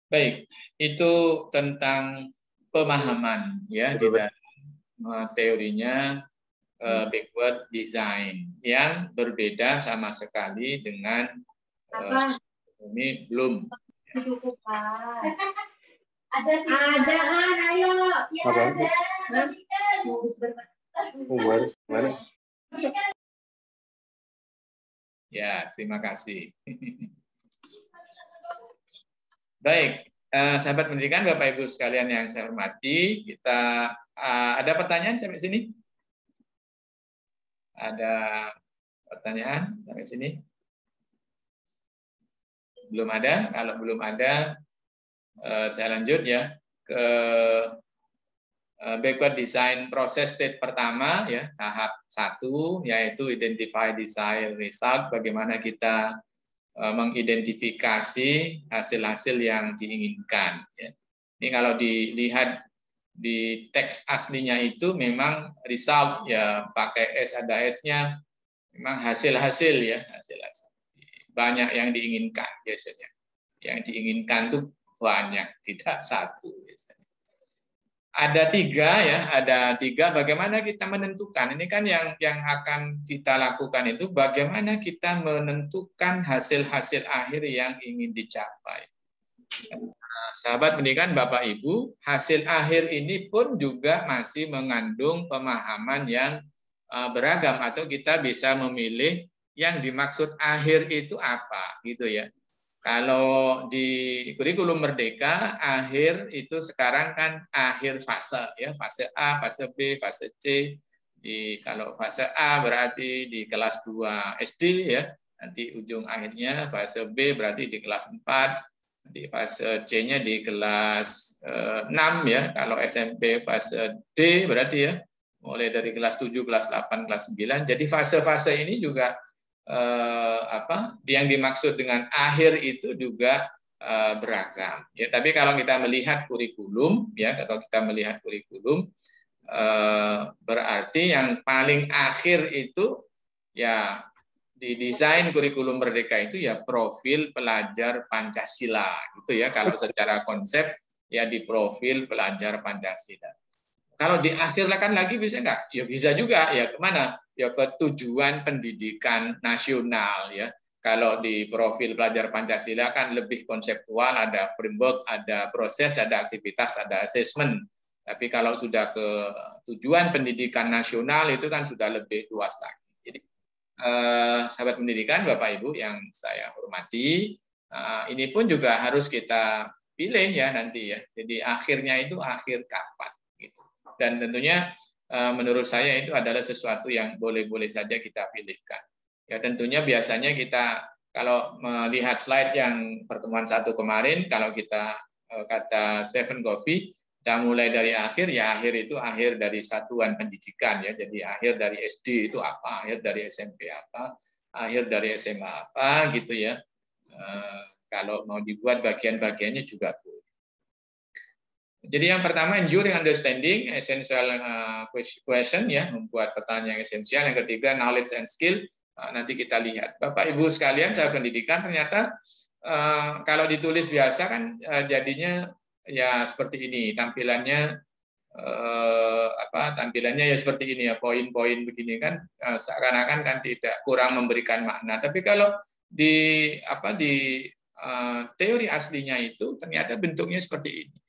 Baik, itu tentang pemahaman ya di dalam teorinya backward design yang berbeda sama sekali dengan ini belum. Ada kan, ayo. Ya, terima kasih. Baik, sahabat pendidikan, Bapak Ibu sekalian yang saya hormati, kita ada pertanyaan sampai sini? Ada pertanyaan sampai sini? Belum ada? Kalau belum ada, saya lanjut ya ke backward design proses state pertama ya, tahap 1 yaitu identify desired result, bagaimana kita mengidentifikasi hasil-hasil yang diinginkan. Ini kalau dilihat di teks aslinya itu memang result ya pakai S, ada S-nya, memang hasil-hasil ya, hasil-hasil. Banyak yang diinginkan biasanya. Yang diinginkan itu banyak, tidak satu biasanya. Ada 3 ya, ada 3. Bagaimana kita menentukan? Ini kan yang akan kita lakukan itu bagaimana kita menentukan hasil-hasil akhir yang ingin dicapai. Nah, sahabat pendidikan Bapak Ibu, hasil akhir ini pun juga masih mengandung pemahaman yang beragam atau kita bisa memilih yang dimaksud akhir itu apa, gitu ya. Kalau di kurikulum Merdeka, akhir itu sekarang kan akhir fase, ya fase A, fase B, fase C. Kalau fase A berarti di kelas 2 SD, ya nanti ujung akhirnya fase B berarti di kelas 4, nanti fase C-nya di kelas 6 ya. Kalau SMP fase D berarti ya mulai dari kelas 7, kelas 8, kelas 9. Jadi fase-fase ini juga yang dimaksud dengan akhir itu juga beragam ya. Tapi kalau kita melihat kurikulum ya, kalau kita melihat kurikulum berarti yang paling akhir itu ya di desain kurikulum Merdeka itu ya profil pelajar Pancasila gitu ya. Kalau secara konsep ya di profil pelajar Pancasila. Kalau diakhirkan lagi bisa nggak? Ya bisa juga ya, kemana? Ya ke tujuan pendidikan nasional ya. Kalau di profil pelajar Pancasila kan lebih konseptual, ada framework, ada proses, ada aktivitas, ada assessment. Tapi kalau sudah ke tujuan pendidikan nasional itu kan sudah lebih luas lagi. Jadi sahabat pendidikan Bapak Ibu yang saya hormati, ini pun juga harus kita pilih ya nanti ya. Jadi akhirnya itu akhir kapan gitu. Dan tentunya menurut saya itu adalah sesuatu yang boleh-boleh saja kita pilihkan. Ya tentunya biasanya kita kalau melihat slide yang pertemuan 1 kemarin, kalau kita kata Stephen Covey, kita mulai dari akhir, ya akhir itu akhir dari satuan pendidikan ya. Jadi akhir dari SD itu apa, akhir dari SMP apa, akhir dari SMA apa gitu ya. Kalau mau dibuat bagian-bagiannya juga boleh. Jadi yang pertama enduring understanding, essential question ya, membuat pertanyaan yang esensial. Yang ketiga knowledge and skill. Nanti kita lihat. Bapak Ibu sekalian, sahabat pendidikan, ternyata kalau ditulis biasa kan jadinya ya seperti ini tampilannya. Tampilannya ya seperti ini ya, poin-poin begini kan seakan-akan kan tidak, kurang memberikan makna. Tapi kalau di teori aslinya itu ternyata bentuknya seperti ini.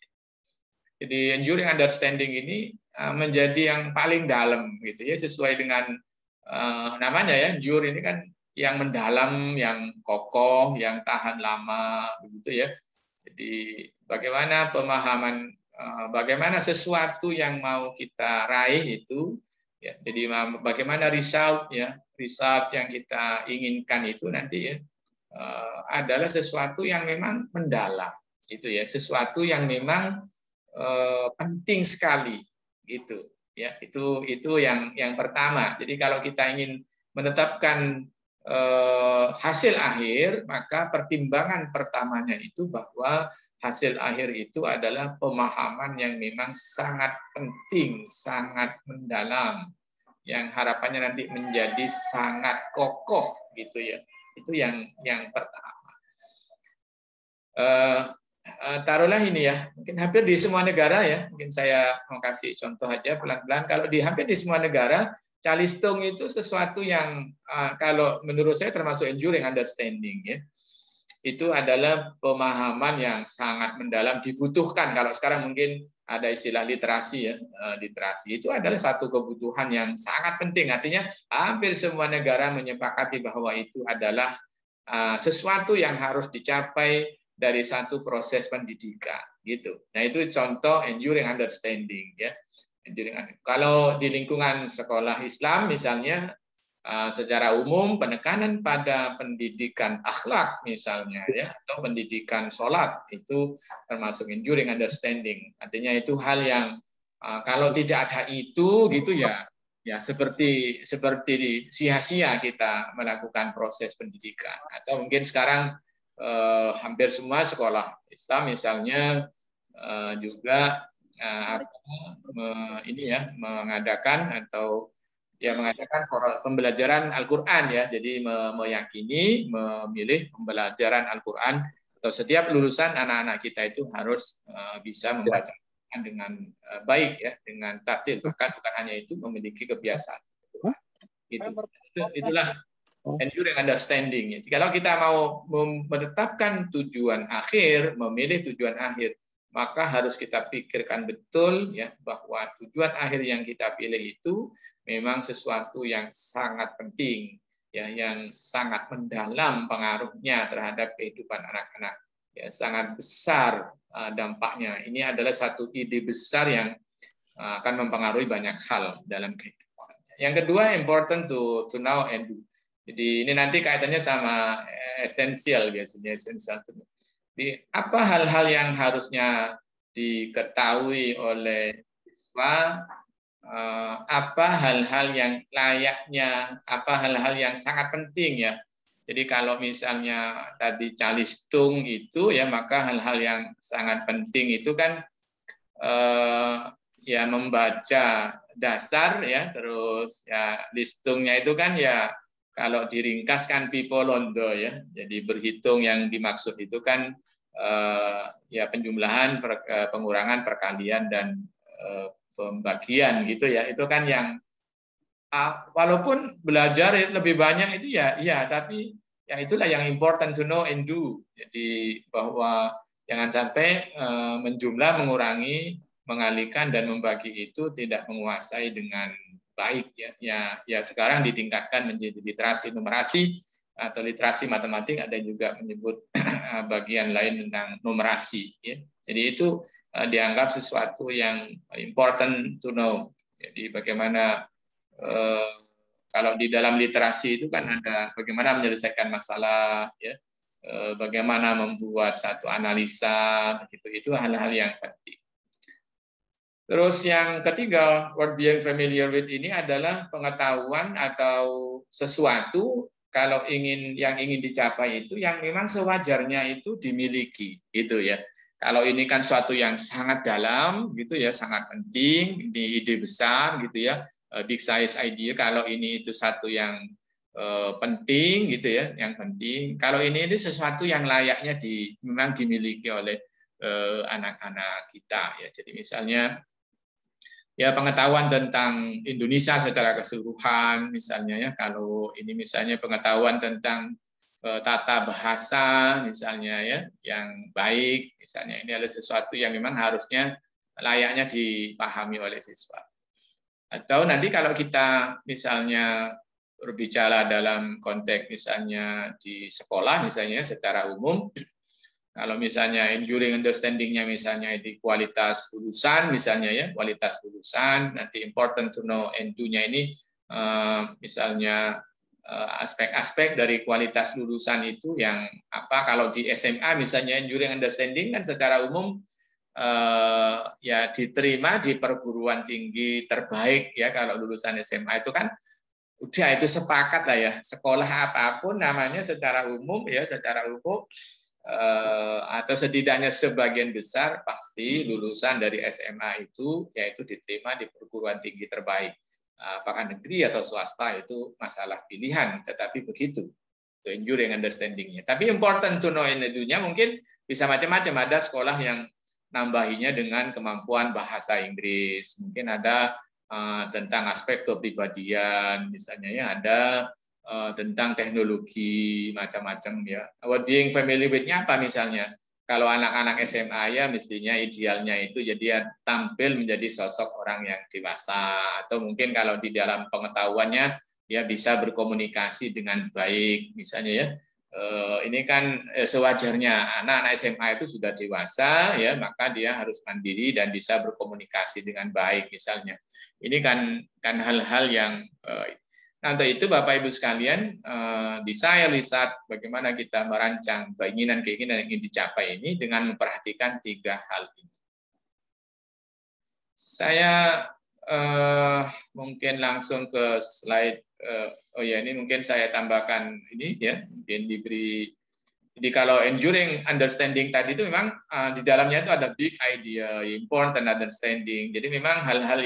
Jadi enduring understanding ini menjadi yang paling dalam gitu ya, sesuai dengan namanya ya, endure ini kan yang mendalam, yang kokoh, yang tahan lama begitu ya. Jadi bagaimana pemahaman, bagaimana sesuatu yang mau kita raih itu ya, jadi bagaimana result ya, result yang kita inginkan itu nanti ya adalah sesuatu yang memang mendalam itu ya, sesuatu yang memang penting sekali gitu ya. Itu yang pertama. Jadi kalau kita ingin menetapkan hasil akhir, maka pertimbangan pertamanya itu bahwa hasil akhir itu adalah pemahaman yang memang sangat penting, sangat mendalam, yang harapannya nanti menjadi sangat kokoh gitu ya. Itu yang pertama. Taruhlah ini ya, mungkin hampir di semua negara ya, mungkin saya mau kasih contoh aja pelan-pelan. Kalau hampir di semua negara, calistung itu sesuatu yang kalau menurut saya termasuk enduring understanding ya. Itu adalah pemahaman yang sangat mendalam, dibutuhkan. Kalau sekarang mungkin ada istilah literasi ya, literasi itu adalah satu kebutuhan yang sangat penting. Artinya hampir semua negara menyepakati bahwa itu adalah sesuatu yang harus dicapai dari satu proses pendidikan gitu. Nah, itu contoh enduring understanding ya. Kalau di lingkungan sekolah Islam misalnya, secara umum penekanan pada pendidikan akhlak misalnya ya, atau pendidikan sholat itu termasuk enduring understanding. Artinya itu hal yang kalau tidak ada itu gitu ya, ya seperti sia-sia kita melakukan proses pendidikan. Atau mungkin sekarang hampir semua sekolah Islam misalnya juga ini ya mengadakan atau ya mengadakan pembelajaran Al-Qur'an ya. Jadi meyakini memilih pembelajaran Al-Qur'an atau setiap lulusan anak-anak kita itu harus bisa membaca dengan baik ya, dengan tartil, bahkan bukan hanya itu memiliki kebiasaan. Itulah enduring understanding. Jadi kalau kita mau menetapkan tujuan akhir, memilih tujuan akhir, maka harus kita pikirkan betul ya bahwa tujuan akhir yang kita pilih itu memang sesuatu yang sangat penting ya, yang sangat mendalam pengaruhnya terhadap kehidupan anak-anak ya, sangat besar dampaknya. Ini adalah satu ide besar yang akan mempengaruhi banyak hal dalam kehidupan. Yang kedua, important to know and do. Jadi ini nanti kaitannya sama esensial biasanya, esensial. Jadi apa hal-hal yang harusnya diketahui oleh siswa, apa hal-hal yang layaknya, apa hal-hal yang sangat penting ya. Jadi kalau misalnya tadi calistung itu ya, maka hal-hal yang sangat penting itu kan ya membaca dasar ya, terus ya listungnya itu kan ya kalau diringkaskan pipolondo ya, jadi berhitung yang dimaksud itu kan ya penjumlahan, pengurangan, perkalian dan pembagian gitu ya. Itu kan yang walaupun belajar lebih banyak itu ya, tapi ya itulah yang important to know and do. Jadi bahwa jangan sampai menjumlah, mengurangi, mengalihkan dan membagi itu tidak menguasai dengan baik ya. Ya sekarang ditingkatkan menjadi literasi numerasi atau literasi matematik, ada juga menyebut bagian lain tentang numerasi ya. Jadi itu dianggap sesuatu yang important to know. Jadi bagaimana kalau di dalam literasi itu kan ada bagaimana menyelesaikan masalah ya, bagaimana membuat satu analisa begitu, itu hal-hal yang penting. Terus yang ketiga, word being familiar with ini adalah pengetahuan atau sesuatu kalau yang ingin dicapai itu yang memang sewajarnya itu dimiliki gitu ya. Kalau ini kan suatu yang sangat dalam gitu ya, sangat penting, di ide besar gitu ya, big size idea. Kalau ini itu satu yang penting gitu ya, yang penting. Kalau ini sesuatu yang layaknya memang dimiliki oleh anak-anak kita ya. Jadi misalnya ya pengetahuan tentang Indonesia secara keseluruhan misalnya ya, kalau ini misalnya pengetahuan tentang tata bahasa misalnya ya yang baik misalnya, ini adalah sesuatu yang memang harusnya layaknya dipahami oleh siswa. Atau nanti kalau kita misalnya berbicara dalam konteks misalnya di sekolah misalnya secara umum, kalau misalnya enduring understanding-nya misalnya di kualitas lulusan misalnya ya, kualitas lulusan, nanti important to know and do-nya ini misalnya aspek-aspek dari kualitas lulusan itu yang apa, kalau di SMA misalnya enduring understanding kan secara umum ya diterima di perguruan tinggi terbaik ya, kalau lulusan SMA itu kan udah itu sepakat lah ya, sekolah apapun namanya secara umum ya, secara umum atau setidaknya sebagian besar pasti lulusan dari SMA itu yaitu diterima di perguruan tinggi terbaik. Apakah negeri atau swasta itu masalah pilihan, tetapi begitu enduring understanding-nya. Tapi important to know in dunia mungkin bisa macam-macam. Ada sekolah yang nambahinya dengan kemampuan bahasa Inggris, mungkin ada tentang aspek kepribadian, misalnya ya, ada tentang teknologi macam-macam ya. Being familiar with-nya apa misalnya? Kalau anak-anak SMA ya mestinya idealnya itu jadi dia tampil menjadi sosok orang yang dewasa, atau mungkin kalau di dalam pengetahuannya dia bisa berkomunikasi dengan baik misalnya ya. Ini kan sewajarnya anak-anak SMA itu sudah dewasa ya, maka dia harus mandiri dan bisa berkomunikasi dengan baik misalnya. Ini kan hal-hal yang nah, untuk itu Bapak Ibu sekalian, saya lihat bagaimana kita merancang keinginan-keinginan yang ingin dicapai ini dengan memperhatikan 3 hal ini. Saya mungkin langsung ke slide. Oh ya, ini mungkin saya tambahkan ini ya, mungkin diberi. Jadi kalau enduring understanding tadi itu memang di dalamnya itu ada big idea, important understanding. Jadi memang hal-hal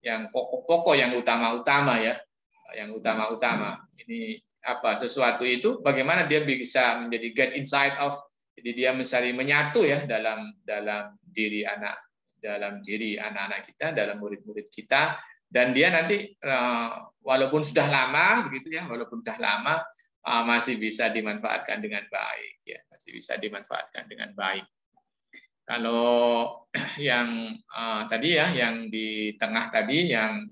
yang pokok-pokok, yang utama-utama ya. Yang utama-utama ini apa, sesuatu itu bagaimana dia bisa menjadi get inside of, jadi dia misalnya menyatu ya dalam diri anak-anak kita, dalam murid-murid kita, dan dia nanti walaupun sudah lama begitu ya, walaupun sudah lama masih bisa dimanfaatkan dengan baik ya, masih bisa dimanfaatkan dengan baik. Kalau yang tadi ya, yang di tengah tadi yang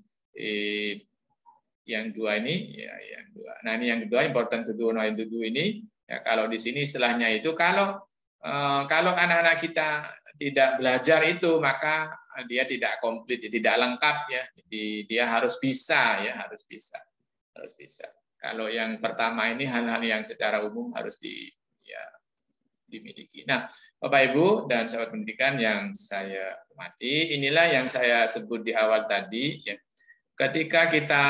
2 ini ya, yang 2. Nah, ini yang kedua, important to do, know to do ini ya, kalau di sini istilahnya itu kalau anak-anak kita tidak belajar itu maka dia tidak komplit, tidak lengkap ya. Jadi dia harus bisa ya, harus bisa. Kalau yang pertama ini hal-hal yang secara umum harus dimiliki. Nah, Bapak Ibu dan sahabat pendidikan yang saya hormati, inilah yang saya sebut di awal tadi ya. Ketika kita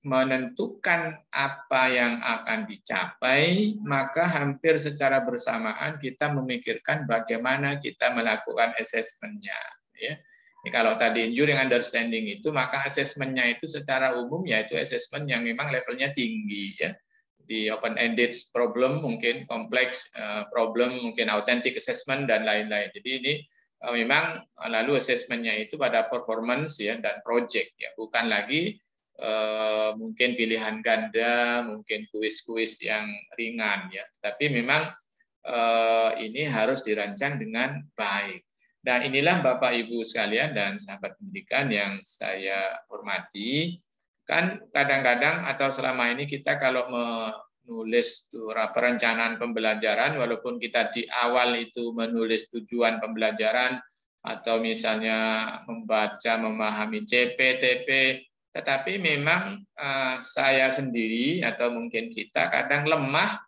menentukan apa yang akan dicapai, maka hampir secara bersamaan kita memikirkan bagaimana kita melakukan assessment-nya. Ya. Ini kalau tadi enduring understanding itu, maka assessment-nya itu secara umum yaitu assessment yang memang levelnya tinggi. Ya. Di open-ended problem, mungkin kompleks problem, mungkin authentic assessment, dan lain-lain. Jadi ini memang lalu assessment-nya itu pada performance ya dan project, ya, bukan lagi mungkin pilihan ganda, mungkin kuis-kuis yang ringan ya. Tapi memang ini harus dirancang dengan baik. Dan inilah Bapak Ibu sekalian dan sahabat pendidikan yang saya hormati. Kan kadang-kadang atau selama ini kita kalau menulis perencanaan pembelajaran, walaupun kita di awal itu menulis tujuan pembelajaran atau misalnya membaca, memahami CP/TP, tetapi memang saya sendiri atau mungkin kita kadang lemah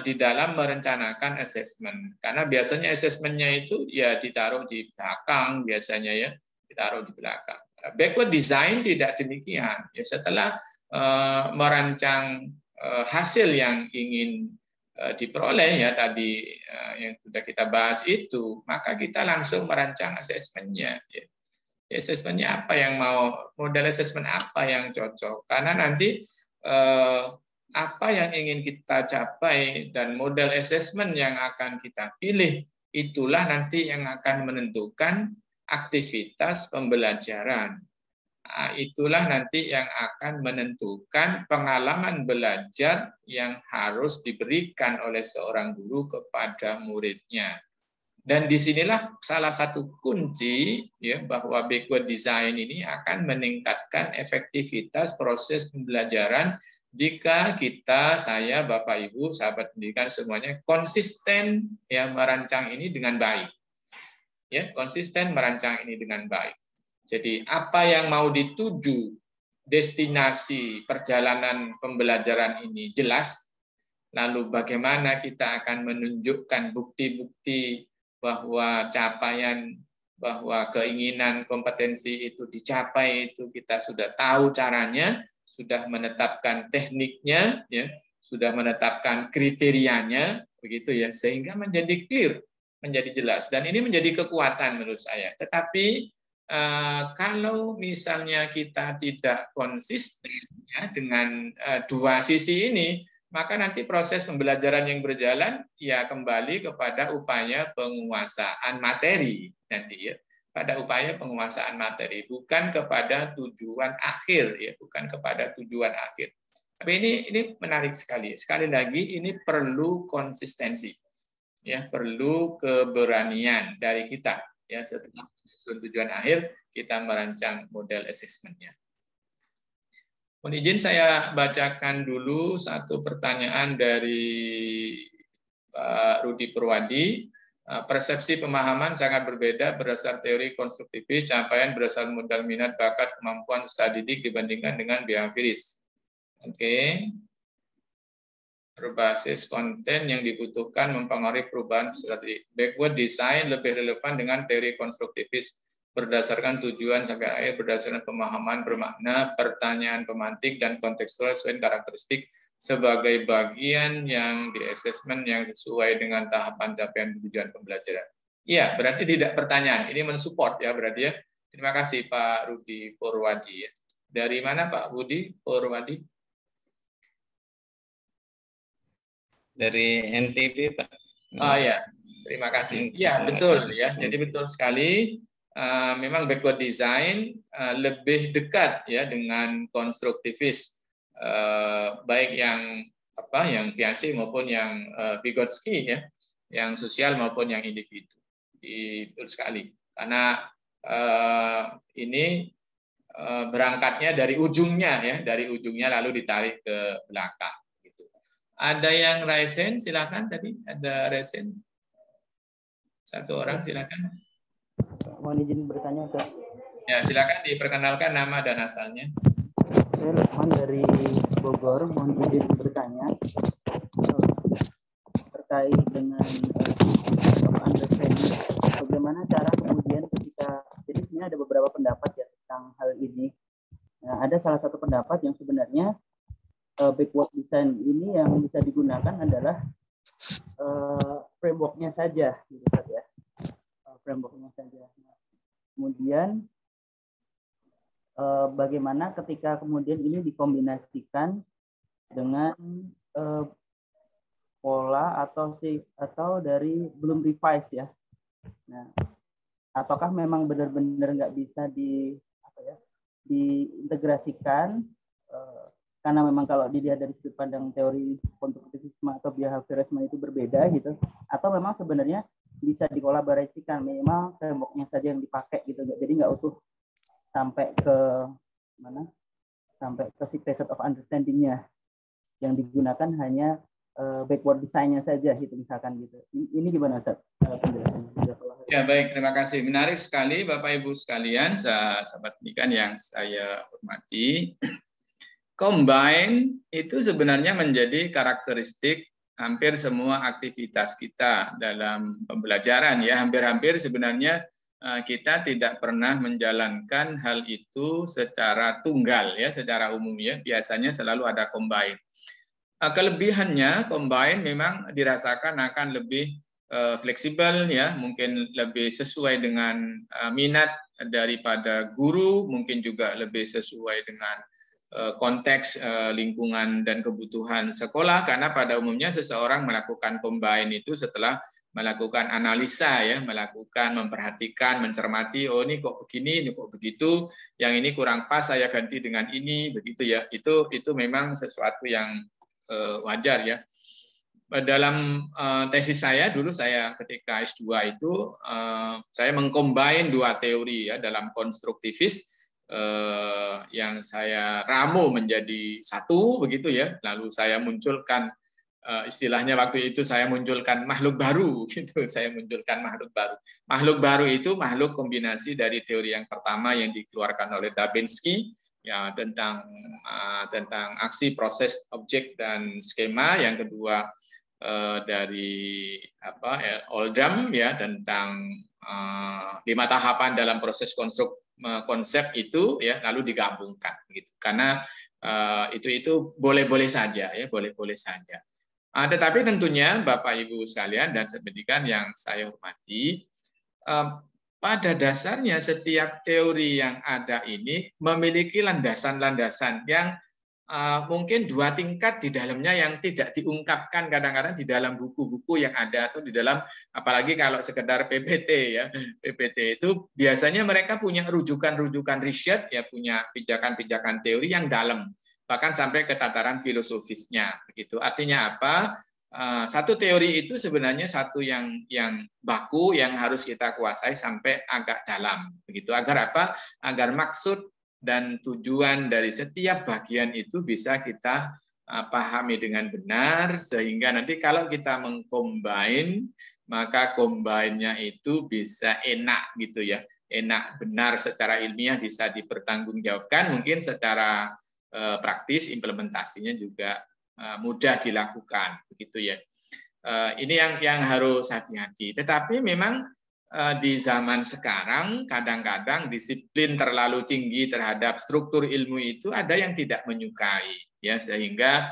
di dalam merencanakan assessment. Karena biasanya assessment-nya itu ya ditaruh di belakang biasanya ya, ditaruh di belakang. Backward design tidak demikian. Ya, setelah merancang hasil yang ingin diperoleh ya tadi yang sudah kita bahas itu, maka kita langsung merancang assessment-nya. Ya. Assessment-nya apa yang model assessment apa yang cocok, karena nanti apa yang ingin kita capai dan model assessment yang akan kita pilih itulah nanti yang akan menentukan aktivitas pembelajaran. Nah, itulah nanti yang akan menentukan pengalaman belajar yang harus diberikan oleh seorang guru kepada muridnya. Dan disinilah salah satu kunci ya bahwa backward design ini akan meningkatkan efektivitas proses pembelajaran jika kita, saya, Bapak Ibu, sahabat pendidikan semuanya konsisten ya merancang ini dengan baik. Ya, konsisten merancang ini dengan baik. Jadi apa yang mau dituju, destinasi perjalanan pembelajaran ini jelas, lalu bagaimana kita akan menunjukkan bukti-bukti bahwa capaian, bahwa keinginan kompetensi itu dicapai, itu kita sudah tahu caranya, sudah menetapkan tekniknya, ya, sudah menetapkan kriterianya, begitu ya, sehingga menjadi clear, menjadi jelas. Dan ini menjadi kekuatan menurut saya. Tetapi kalau misalnya kita tidak konsisten ya, dengan dua sisi ini, maka nanti proses pembelajaran yang berjalan ya kembali kepada upaya penguasaan materi nanti ya, pada upaya penguasaan materi, bukan kepada tujuan akhir ya, bukan kepada tujuan akhir. Tapi ini menarik sekali. Sekali lagi ini perlu konsistensi. Ya, perlu keberanian dari kita ya, setelah tujuan akhir kita merancang model assessment-nya. Mohon izin saya bacakan dulu satu pertanyaan dari Pak Rudi Purwadi. Persepsi pemahaman sangat berbeda berdasar teori konstruktivis, capaian berdasar modal minat, bakat, kemampuan usaha didik dibandingkan dengan behavioris. Oke. Berbasis konten yang dibutuhkan mempengaruhi perubahan strategi. Backward design lebih relevan dengan teori konstruktivis berdasarkan tujuan sampai akhir, berdasarkan pemahaman bermakna, pertanyaan pemantik, dan kontekstual sesuai karakteristik sebagai bagian yang di assessment yang sesuai dengan tahapan capaian tujuan pembelajaran. Iya, berarti tidak pertanyaan. Ini mensupport ya berarti ya. Terima kasih Pak Rudi Purwadi. Dari mana Pak Rudi Purwadi? Dari NTB, Pak. Oh ya, terima kasih. Ya betul ya. Jadi betul sekali. Memang backward design lebih dekat ya dengan konstruktivis, baik yang Piaget maupun yang Vygotsky ya, yang sosial maupun yang individu. Betul sekali. Karena ini berangkatnya dari ujungnya ya, dari ujungnya lalu ditarik ke belakang. Gitu. Ada yang raisen, silakan tadi ada raisen. Satu orang silakan. Mohon izin bertanya, Ustaz. Ya, silakan diperkenalkan nama dan asalnya. Saya Lukman dari Bogor, mohon izin bertanya terkait dengan understanding. Bagaimana cara kemudian ketika, jadi sebenarnya ada beberapa pendapat ya tentang hal ini. Nah, ada salah satu pendapat yang sebenarnya backward design ini yang bisa digunakan adalah framework-nya saja, gitu ya. Framework-nya saja. Kemudian bagaimana ketika kemudian ini dikombinasikan dengan pola atau dari belum revise ya. Nah, ataukah memang benar-benar nggak bisa diintegrasikan karena memang kalau dilihat dari sudut pandang teori konstruktivisme atau behaviorisme itu berbeda gitu, atau memang sebenarnya bisa dikolaborasikan, minimal framework-nya saja yang dipakai gitu, jadi nggak utuh sampai ke mana, sampai ke si method of understanding-nya, yang digunakan hanya backward design-nya saja gitu misalkan gitu. Ini gimana Ustaz penjelasannya? Ya baik, terima kasih. Menarik sekali Bapak Ibu sekalian, sahabat pendidikan yang saya hormati. Combine itu sebenarnya menjadi karakteristik hampir semua aktivitas kita dalam pembelajaran ya, hampir-hampir sebenarnya kita tidak pernah menjalankan hal itu secara tunggal ya, secara umum ya, biasanya selalu ada combine. Kelebihannya combine memang dirasakan akan lebih fleksibel ya, mungkin lebih sesuai dengan minat daripada guru, mungkin juga lebih sesuai dengan konteks lingkungan dan kebutuhan sekolah, karena pada umumnya seseorang melakukan combine itu setelah melakukan analisa ya, melakukan memperhatikan, mencermati, oh ini kok begini, ini kok begitu, yang ini kurang pas saya ganti dengan ini, begitu ya. Itu memang sesuatu yang wajar ya. dalam tesis saya dulu, saya ketika S2 itu saya mengcombine dua teori ya dalam konstruktivis yang saya ramu menjadi satu begitu ya. Lalu saya munculkan istilahnya waktu itu saya munculkan makhluk baru gitu. Saya munculkan makhluk baru. Makhluk baru itu makhluk kombinasi dari teori yang pertama yang dikeluarkan oleh Dubinsky ya tentang aksi, proses, objek dan skema. Yang kedua dari Oldham ya tentang 5 tahapan dalam proses konsep itu ya lalu digabungkan gitu. Karena itu boleh-boleh saja ya, boleh-boleh saja. Tetapi tentunya Bapak Ibu sekalian dan pendidikan yang saya hormati, pada dasarnya setiap teori yang ada ini memiliki landasan-landasan yang mungkin 2 tingkat di dalamnya yang tidak diungkapkan kadang-kadang di dalam buku-buku yang ada atau di dalam, apalagi kalau sekedar PPT ya. PPT itu biasanya mereka punya rujukan-rujukan riset ya, punya pijakan-pijakan teori yang dalam, bahkan sampai ke tataran filosofisnya begitu. Artinya apa? Satu teori itu sebenarnya satu yang baku yang harus kita kuasai sampai agak dalam begitu. Agar apa? Agar maksud dan tujuan dari setiap bagian itu bisa kita pahami dengan benar, sehingga nanti kalau kita mengcombine, maka combine-nya itu bisa enak gitu ya, enak, benar secara ilmiah, bisa dipertanggungjawabkan, mungkin secara praktis implementasinya juga mudah dilakukan begitu ya. Ini yang harus hati-hati. Tetapi memang di zaman sekarang kadang-kadang disiplin terlalu tinggi terhadap struktur ilmu itu ada yang tidak menyukai ya, sehingga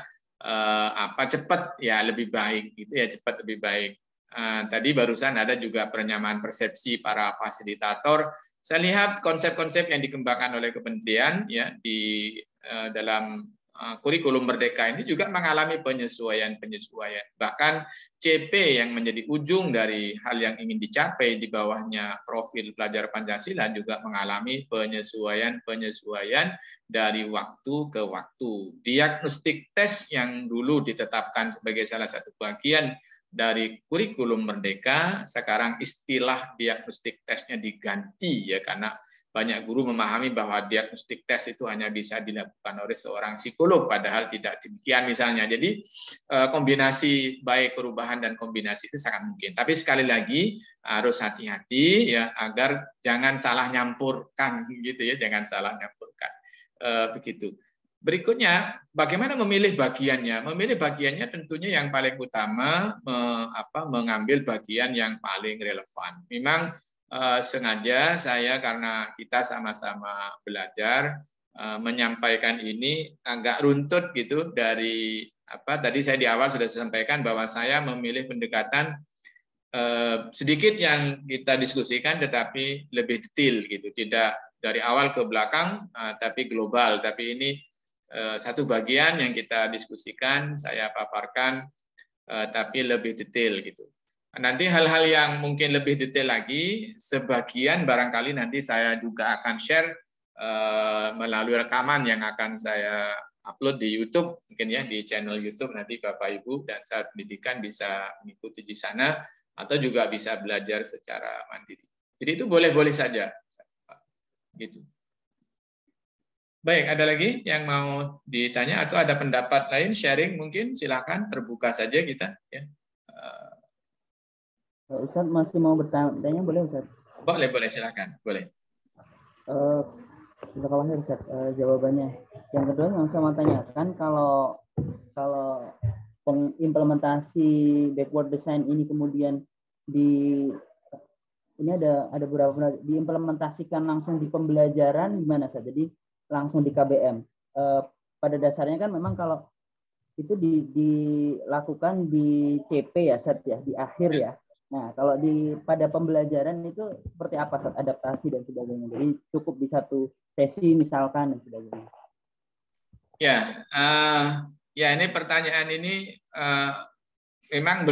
cepat ya lebih baik gitu ya, cepat lebih baik. Tadi barusan ada juga penyamaan persepsi para fasilitator. Saya lihat konsep-konsep yang dikembangkan oleh kementerian ya di dalam kurikulum Merdeka ini juga mengalami penyesuaian. Bahkan CP yang menjadi ujung dari hal yang ingin dicapai di bawahnya profil pelajar Pancasila juga mengalami penyesuaian dari waktu ke waktu. Diagnostik tes yang dulu ditetapkan sebagai salah satu bagian dari kurikulum Merdeka, sekarang istilah diagnostik tesnya diganti ya, karena banyak guru memahami bahwa diagnostik tes itu hanya bisa dilakukan oleh seorang psikolog, padahal tidak demikian misalnya. Jadi kombinasi baik perubahan dan kombinasi itu sangat mungkin. Tapi sekali lagi harus hati-hati ya agar jangan salah nyampurkan gitu ya, jangan salah nyampurkan begitu. Berikutnya, bagaimana memilih bagiannya? Memilih bagiannya tentunya yang paling utama mengambil bagian yang paling relevan. Memang sengaja saya, karena kita sama-sama belajar, menyampaikan ini agak runtut gitu dari tadi saya di awal sudah sampaikan bahwa saya memilih pendekatan sedikit yang kita diskusikan tetapi lebih detail gitu, tidak dari awal ke belakang tapi global. Tapi ini satu bagian yang kita diskusikan, saya paparkan tapi lebih detail gitu. Nanti hal-hal yang mungkin lebih detail lagi, sebagian barangkali nanti saya juga akan share melalui rekaman yang akan saya upload di YouTube, mungkin ya di channel YouTube, nanti Bapak Ibu dan sahabat pendidikan bisa mengikuti di sana atau juga bisa belajar secara mandiri. Jadi itu boleh-boleh saja. Gitu. Baik, ada lagi yang mau ditanya atau ada pendapat lain, sharing mungkin, silakan, terbuka saja kita ya. Ustaz masih mau bertanya, boleh Ustaz? Boleh, silakan, boleh. Kalau Ustaz, jawabannya. Yang kedua yang saya mau tanyakan, kalau pengimplementasi backward design ini kemudian ini ada beberapa diimplementasikan langsung di pembelajaran gimana Ustaz? Jadi langsung di KBM. Pada dasarnya kan memang kalau itu dilakukan di CP ya Ustaz ya, di akhir ya. Nah, kalau pada pembelajaran itu seperti apa saat adaptasi dan sebagainya? Jadi cukup di satu sesi misalkan dan sebagainya. Ya ini pertanyaan ini memang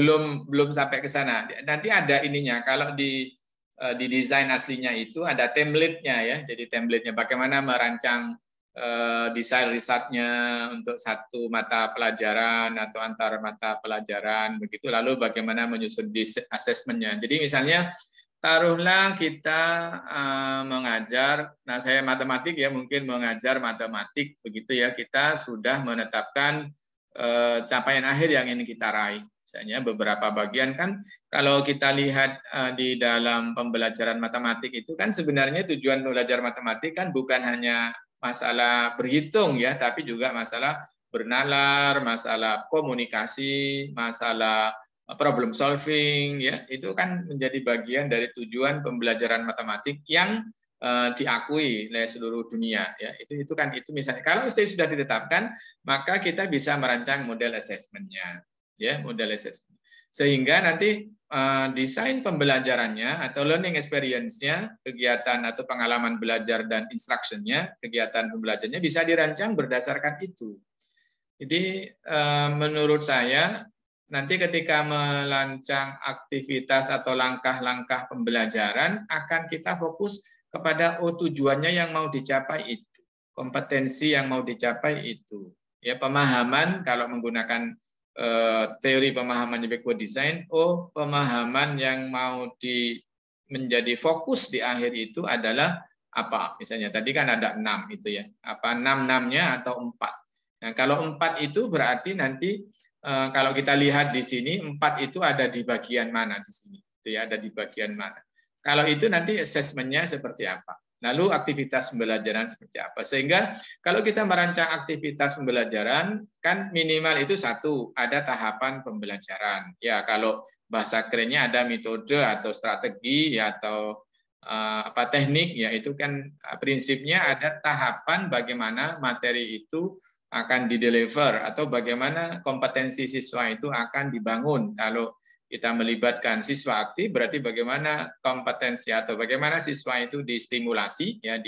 belum sampai ke sana. Nanti ada ininya. Kalau di desain aslinya itu ada template-nya ya. Jadi template-nya bagaimana merancang desain risetnya untuk satu mata pelajaran atau antar mata pelajaran begitu, lalu bagaimana menyusun asesmennya. Jadi misalnya taruhlah kita mengajar, nah saya matematik ya, mungkin mengajar matematik begitu ya, kita sudah menetapkan capaian akhir yang ingin kita raih. Misalnya beberapa bagian kan kalau kita lihat di dalam pembelajaran matematik itu kan sebenarnya tujuan belajar matematik kan bukan hanya masalah berhitung ya, tapi juga masalah bernalar, masalah komunikasi, masalah problem solving ya. Itu kan menjadi bagian dari tujuan pembelajaran matematik yang diakui oleh seluruh dunia ya. Itu misalnya kalau sudah ditetapkan, maka kita bisa merancang model assessment-nya ya, model assessment. Sehingga nanti desain pembelajarannya atau learning experience-nya, kegiatan atau pengalaman belajar dan instruction-nya, kegiatan pembelajarannya bisa dirancang berdasarkan itu. Jadi menurut saya nanti ketika melancang aktivitas atau langkah-langkah pembelajaran akan kita fokus kepada tujuannya yang mau dicapai itu, kompetensi yang mau dicapai itu. Ya, pemahaman kalau menggunakan teori pemahaman backward design, pemahaman yang mau menjadi fokus di akhir itu adalah apa? Misalnya tadi kan ada 6 itu ya. Apa 6-6-nya atau 4? Nah, kalau 4 itu berarti nanti kalau kita lihat di sini 4 itu ada di bagian mana di sini? Itu ya, ada di bagian mana? Kalau itu nanti asesmennya seperti apa? Lalu aktivitas pembelajaran seperti apa? Sehingga kalau kita merancang aktivitas pembelajaran, kan minimal itu satu, ada tahapan pembelajaran. Ya, kalau bahasa kerennya ada metode atau strategi ya, atau teknik, ya itu kan prinsipnya ada tahapan bagaimana materi itu akan dideliver atau bagaimana kompetensi siswa itu akan dibangun. Kalau kita melibatkan siswa aktif, berarti bagaimana kompetensi atau bagaimana siswa itu distimulasi, ya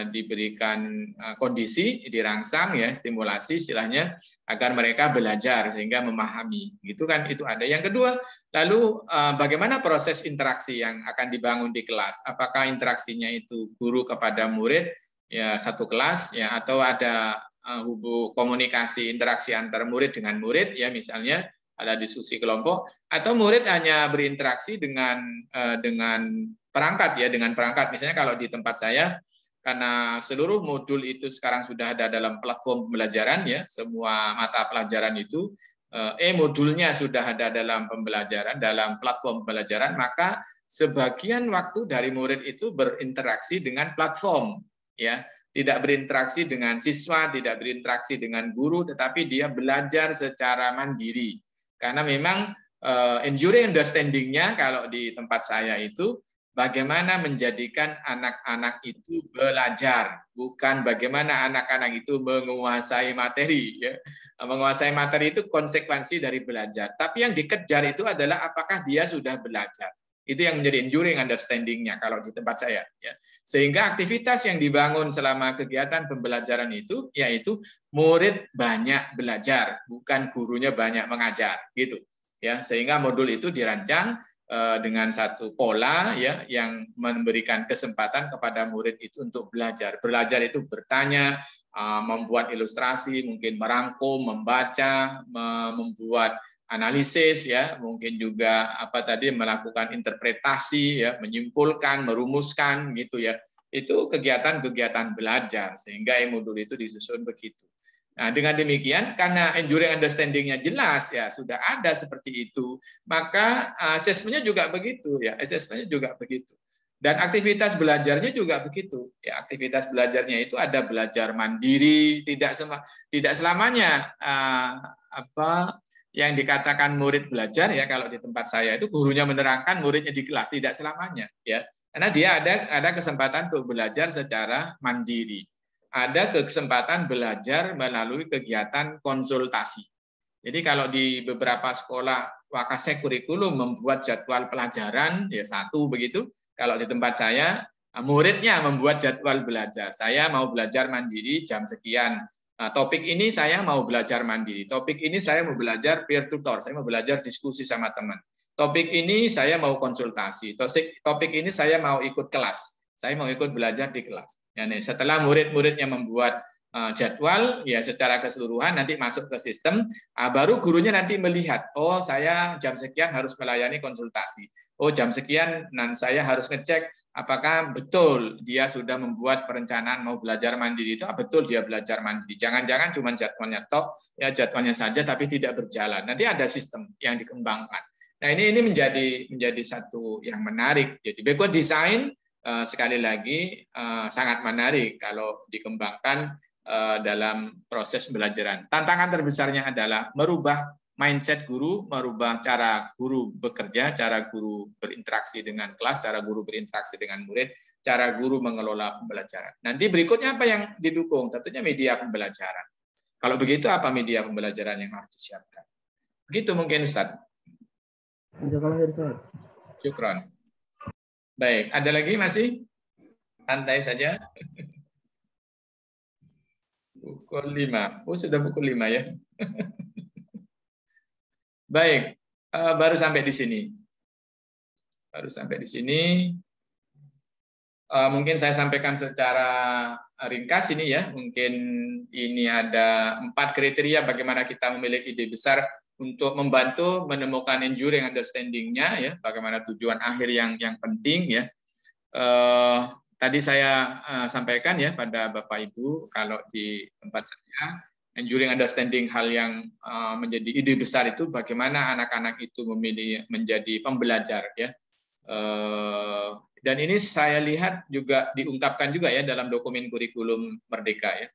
diberikan kondisi, dirangsang, ya stimulasi istilahnya agar mereka belajar sehingga memahami. Gitu kan, itu ada. Yang kedua, lalu bagaimana proses interaksi yang akan dibangun di kelas? Apakah interaksinya itu guru kepada murid, ya satu kelas, ya atau ada komunikasi interaksi antar murid dengan murid, ya misalnya ada diskusi kelompok, atau murid hanya berinteraksi dengan perangkat ya, dengan perangkat. Misalnya kalau di tempat saya, karena seluruh modul itu sekarang sudah ada dalam platform pembelajaran ya, semua mata pelajaran itu modulnya sudah ada dalam pembelajaran, dalam platform pembelajaran, maka sebagian waktu dari murid itu berinteraksi dengan platform ya. Tidak berinteraksi dengan siswa, tidak berinteraksi dengan guru, tetapi dia belajar secara mandiri. Karena memang enduring understanding-nya kalau di tempat saya itu bagaimana menjadikan anak-anak itu belajar, bukan bagaimana anak-anak itu menguasai materi. Ya. Menguasai materi itu konsekuensi dari belajar. Tapi yang dikejar itu adalah apakah dia sudah belajar. Itu yang menjadi enduring understanding-nya kalau di tempat saya. Ya. Sehingga aktivitas yang dibangun selama kegiatan pembelajaran itu, yaitu murid banyak belajar, bukan gurunya banyak mengajar. Gitu. Ya, sehingga modul itu dirancang dengan satu pola ya, yang memberikan kesempatan kepada murid itu untuk belajar. Belajar itu bertanya, membuat ilustrasi, mungkin merangkum, membaca, membuat analisis ya, mungkin juga melakukan interpretasi ya, menyimpulkan, merumuskan gitu ya. Itu kegiatan-kegiatan belajar sehingga modul itu disusun begitu. Nah, dengan demikian karena enduring understanding-nya jelas ya, sudah ada seperti itu, maka asesmennya juga begitu ya, asesmennya juga begitu. Dan aktivitas belajarnya juga begitu. Ya, aktivitas belajarnya itu ada belajar mandiri, tidak selamanya yang dikatakan murid belajar ya, kalau di tempat saya itu gurunya menerangkan, muridnya di kelas, tidak selamanya ya. Karena dia ada kesempatan untuk belajar secara mandiri. Ada kesempatan belajar melalui kegiatan konsultasi. Jadi kalau di beberapa sekolah Wakasek kurikulum membuat jadwal pelajaran ya satu begitu. Kalau di tempat saya muridnya membuat jadwal belajar. Saya mau belajar mandiri jam sekian. Nah, topik ini saya mau belajar mandiri. Topik ini saya mau belajar peer tutor. Saya mau belajar diskusi sama teman. Topik ini saya mau konsultasi. Topik ini saya mau ikut kelas. Saya mau ikut belajar di kelas. Ya, nih, setelah murid-muridnya membuat jadwal, ya secara keseluruhan nanti masuk ke sistem, baru gurunya nanti melihat, oh saya jam sekian harus melayani konsultasi, oh jam sekian saya harus ngecek apakah betul dia sudah membuat perencanaan mau belajar mandiri itu, betul dia belajar mandiri. Jangan-jangan cuma jadwalnya tok, ya jadwalnya saja tapi tidak berjalan. Nanti ada sistem yang dikembangkan. Nah ini menjadi satu yang menarik. Jadi backward design sekali lagi sangat menarik kalau dikembangkan dalam proses pembelajaran. Tantangan terbesarnya adalah merubah mindset guru, merubah cara guru bekerja, cara guru berinteraksi dengan kelas, cara guru berinteraksi dengan murid, cara guru mengelola pembelajaran. Nanti berikutnya apa yang didukung? Tentunya media pembelajaran. Kalau begitu apa media pembelajaran yang harus disiapkan? Begitu mungkin Ustaz. Syukron. Baik, ada lagi masih? Santai saja. Pukul 5. Oh, sudah pukul 5 ya. Baik, baru sampai di sini. Baru sampai di sini. Mungkin saya sampaikan secara ringkas ini ya. Mungkin ini ada 4 kriteria bagaimana kita memiliki ide besar untuk membantu menemukan enduring understanding-nya ya. Bagaimana tujuan akhir yang penting ya. Tadi saya sampaikan ya pada Bapak Ibu kalau di tempat saya. Enduring understanding hal yang menjadi ide besar itu bagaimana anak-anak itu memilih menjadi pembelajar ya. Dan ini saya lihat juga diungkapkan juga ya dalam dokumen kurikulum Merdeka ya.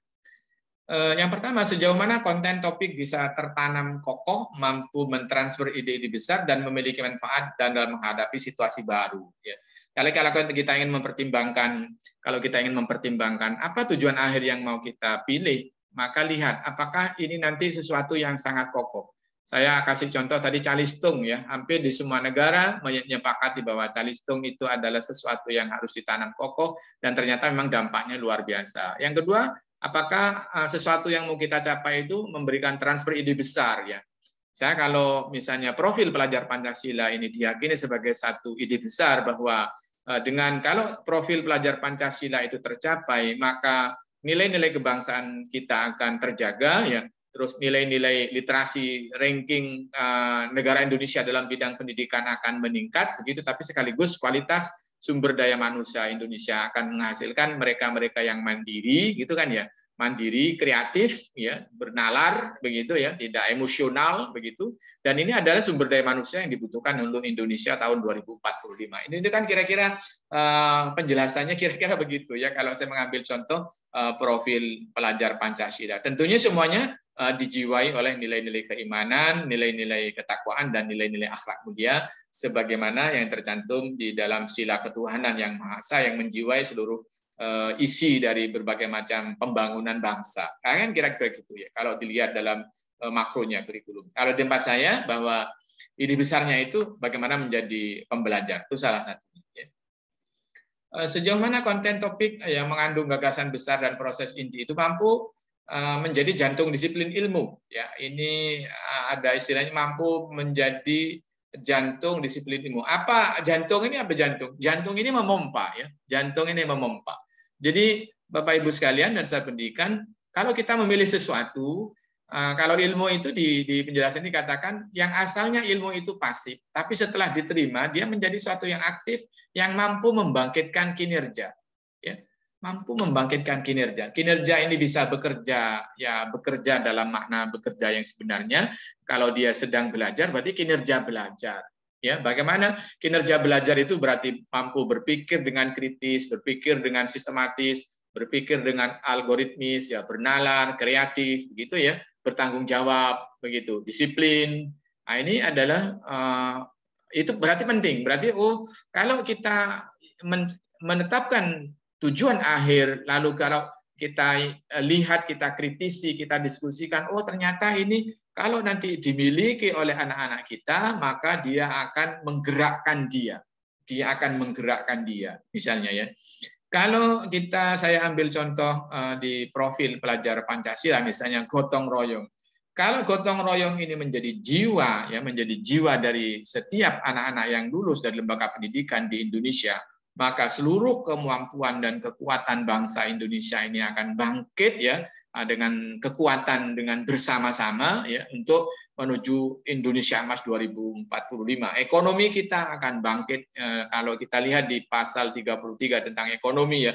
Yang pertama, sejauh mana konten topik bisa tertanam kokoh, mampu mentransfer ide-ide besar dan memiliki manfaat dan dalam menghadapi situasi baru ya. Kalau kita ingin mempertimbangkan apa tujuan akhir yang mau kita pilih, maka lihat apakah ini nanti sesuatu yang sangat kokoh. Saya kasih contoh tadi calistung ya, hampir di semua negara menyepakati bahwa calistung itu adalah sesuatu yang harus ditanam kokoh dan ternyata memang dampaknya luar biasa. Yang kedua, apakah sesuatu yang mau kita capai itu memberikan transfer ide besar ya. Saya kalau misalnya profil pelajar Pancasila ini diyakini sebagai satu ide besar bahwa dengan kalau profil pelajar Pancasila itu tercapai, maka nilai-nilai kebangsaan kita akan terjaga ya, terus nilai-nilai literasi ranking negara Indonesia dalam bidang pendidikan akan meningkat begitu, tapi sekaligus kualitas sumber daya manusia Indonesia akan menghasilkan mereka-mereka yang mandiri gitu kan ya, mandiri, kreatif ya, bernalar begitu ya, tidak emosional begitu. Dan ini adalah sumber daya manusia yang dibutuhkan untuk Indonesia tahun 2045. Ini kan kira-kira penjelasannya kira-kira begitu ya kalau saya mengambil contoh profil pelajar Pancasila. Tentunya semuanya dijiwai oleh nilai-nilai keimanan, nilai-nilai ketakwaan dan nilai-nilai akhlak mulia sebagaimana yang tercantum di dalam sila ketuhanan yang Maha Esa yang menjiwai seluruh isi dari berbagai macam pembangunan bangsa. Kan kira-kira gitu ya kalau dilihat dalam makronya kurikulum. Kalau di tempat saya bahwa ide besarnya itu bagaimana menjadi pembelajar, itu salah satunya ya. Sejauh mana konten topik yang mengandung gagasan besar dan proses inti itu mampu menjadi jantung disiplin ilmu ya. Ini ada istilahnya mampu menjadi jantung disiplin ilmu. Apa jantung ini? Apa jantung? Jantung ini memompa ya. Jantung ini memompa. Jadi Bapak Ibu sekalian dan saya pendidikan, kalau kita memilih sesuatu, kalau ilmu itu di penjelasan dikatakan yang asalnya ilmu itu pasif, tapi setelah diterima dia menjadi sesuatu yang aktif yang mampu membangkitkan kinerja. Ya. Mampu membangkitkan kinerja. Kinerja ini bisa bekerja, ya bekerja dalam makna bekerja yang sebenarnya. Kalau dia sedang belajar, berarti kinerja belajar. Ya, bagaimana kinerja belajar itu berarti mampu berpikir dengan kritis, berpikir dengan sistematis, berpikir dengan algoritmis, ya bernalar, kreatif, begitu ya, bertanggung jawab, begitu, disiplin. Nah, ini adalah itu berarti penting. Berarti kalau kita menetapkan tujuan akhir, lalu kalau kita lihat, kita kritisi, kita diskusikan, ternyata ini kalau nanti dimiliki oleh anak-anak kita, maka dia akan menggerakkan dia. Dia akan menggerakkan dia, misalnya ya. Kalau saya ambil contoh di profil pelajar Pancasila, misalnya gotong royong. Kalau gotong royong ini menjadi jiwa, ya menjadi jiwa dari setiap anak-anak yang lulus dari lembaga pendidikan di Indonesia, maka seluruh kemampuan dan kekuatan bangsa Indonesia ini akan bangkit ya dengan kekuatan dengan bersama-sama ya untuk menuju Indonesia Emas 2045. Ekonomi kita akan bangkit kalau kita lihat di pasal 33 tentang ekonomi ya,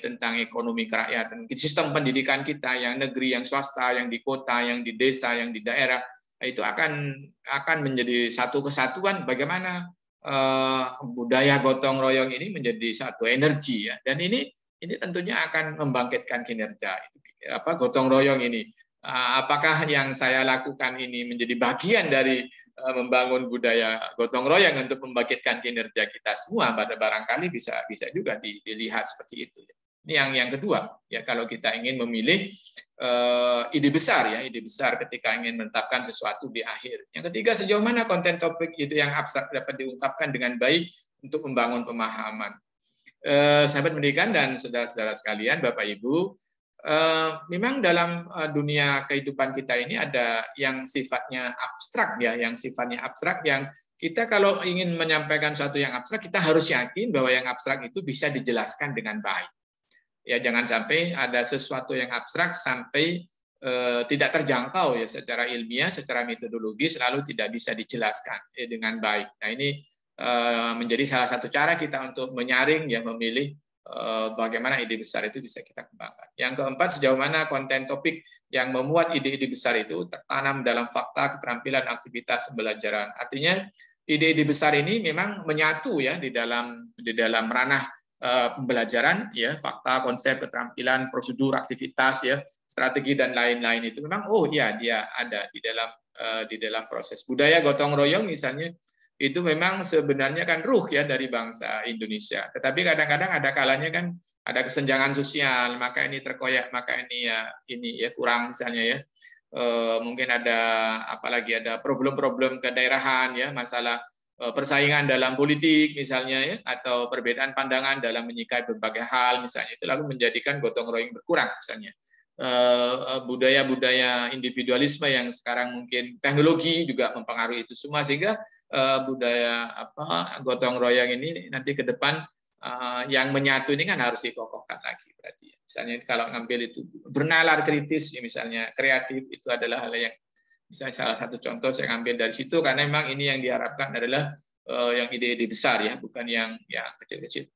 tentang ekonomi kerakyatan. Sistem pendidikan kita yang negeri, yang swasta, yang di kota, yang di desa, yang di daerah itu akan menjadi satu kesatuan. Bagaimana budaya gotong royong ini menjadi satu energi ya, dan ini tentunya akan membangkitkan kinerja gotong royong ini. Apakah yang saya lakukan ini menjadi bagian dari membangun budaya gotong royong untuk membangkitkan kinerja kita semua? Pada barangkali bisa juga dilihat seperti itu. Ini yang kedua ya, kalau kita ingin memilih ide besar ya, ide besar ketika ingin menetapkan sesuatu di akhir. Yang ketiga, sejauh mana konten topik itu yang abstrak dapat diungkapkan dengan baik untuk membangun pemahaman. Sahabat pendidikan dan saudara-saudara sekalian, Bapak Ibu, memang dalam dunia kehidupan kita ini ada yang sifatnya abstrak ya, yang sifatnya abstrak yang kita kalau ingin menyampaikan sesuatu yang abstrak, kita harus yakin bahwa yang abstrak itu bisa dijelaskan dengan baik. Ya, jangan sampai ada sesuatu yang abstrak sampai tidak terjangkau ya secara ilmiah, secara metodologis, lalu tidak bisa dijelaskan dengan baik. Nah, ini menjadi salah satu cara kita untuk menyaring ya, memilih bagaimana ide besar itu bisa kita kembangkan. Yang keempat, sejauh mana konten topik yang memuat ide-ide besar itu tertanam dalam fakta, keterampilan, aktivitas pembelajaran. Artinya ide-ide besar ini memang menyatu ya di dalam ranah pembelajaran ya, fakta, konsep, keterampilan, prosedur, aktivitas ya, strategi dan lain-lain itu memang dia ada di dalam proses. Budaya gotong royong misalnya itu memang sebenarnya kan ruh ya dari bangsa Indonesia. Tetapi kadang-kadang ada kalanya kan ada kesenjangan sosial, maka ini terkoyak, maka ini ya kurang misalnya ya. Mungkin apalagi ada problem-problem kedaerahan ya, masalah persaingan dalam politik misalnya ya, atau perbedaan pandangan dalam menyikapi berbagai hal misalnya, itu lalu menjadikan gotong royong berkurang misalnya. Budaya-budaya individualisme yang sekarang mungkin teknologi juga mempengaruhi itu semua, sehingga budaya gotong royong ini nanti ke depan yang menyatu ini kan harus dikokohkan lagi berarti. Misalnya kalau ngambil itu bernalar kritis ya, misalnya kreatif, itu adalah hal yang misalnya salah satu contoh saya ambil dari situ, karena memang ini yang diharapkan adalah yang ide-ide besar ya, bukan yang kecil-kecil.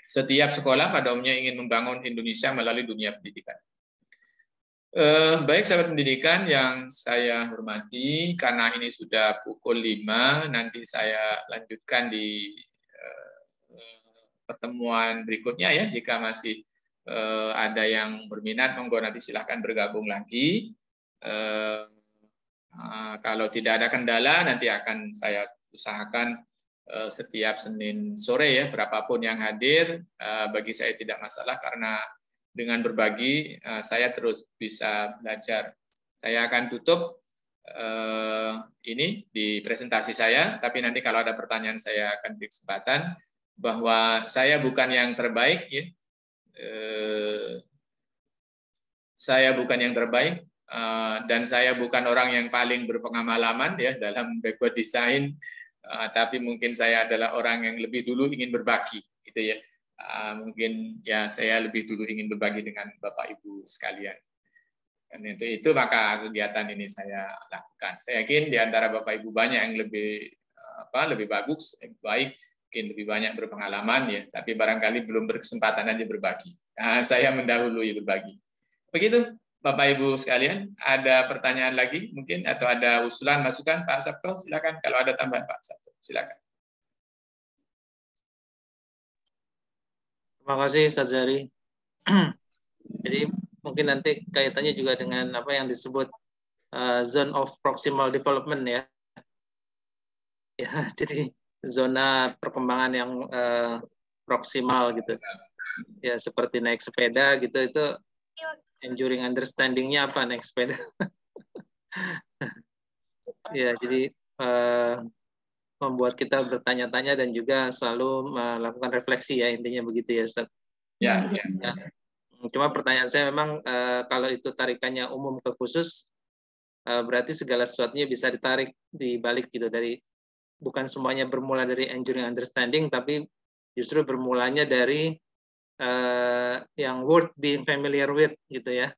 Setiap sekolah pada umumnya ingin membangun Indonesia melalui dunia pendidikan. Baik sahabat pendidikan yang saya hormati, karena ini sudah pukul 5, nanti saya lanjutkan di pertemuan berikutnya ya. Jika masih ada yang berminat, monggo nanti silahkan bergabung lagi. Kalau tidak ada kendala, nanti akan saya usahakan setiap Senin sore ya, berapapun yang hadir, bagi saya tidak masalah, karena dengan berbagi saya terus bisa belajar. Saya akan tutup ini di presentasi saya, tapi nanti kalau ada pertanyaan saya akan beri kesempatan, bahwa saya bukan yang terbaik ya. Saya bukan yang terbaik, dan saya bukan orang yang paling berpengalaman ya dalam backward design, tapi mungkin saya adalah orang yang lebih dulu ingin berbagi gitu ya. Mungkin ya saya lebih dulu ingin berbagi dengan Bapak Ibu sekalian. Dan itu maka kegiatan ini saya lakukan. Saya yakin di antara Bapak Ibu banyak yang lebih bagus, lebih baik, mungkin lebih banyak berpengalaman ya, tapi barangkali belum berkesempatan aja berbagi. Saya mendahului berbagi. Begitu Bapak Ibu sekalian, ada pertanyaan lagi mungkin, atau ada usulan, masukan, Pak Sabto, silakan. Kalau ada tambahan Pak Sabto, silakan. Terima kasih, Ustaz Zari. Jadi mungkin nanti kaitannya juga dengan apa yang disebut zone of proximal development ya. Ya, jadi zona perkembangan yang proksimal gitu. Ya, seperti naik sepeda gitu, itu enduring understanding-nya apa naik sepeda? Ya, jadi membuat kita bertanya-tanya dan juga selalu melakukan refleksi ya, intinya begitu ya Ustaz. Ya. Cuma pertanyaan saya memang kalau itu tarikannya umum ke khusus, berarti segala sesuatunya bisa ditarik di balik gitu, dari bukan semuanya bermula dari enduring understanding, tapi justru bermulanya dari yang worth being familiar with gitu ya.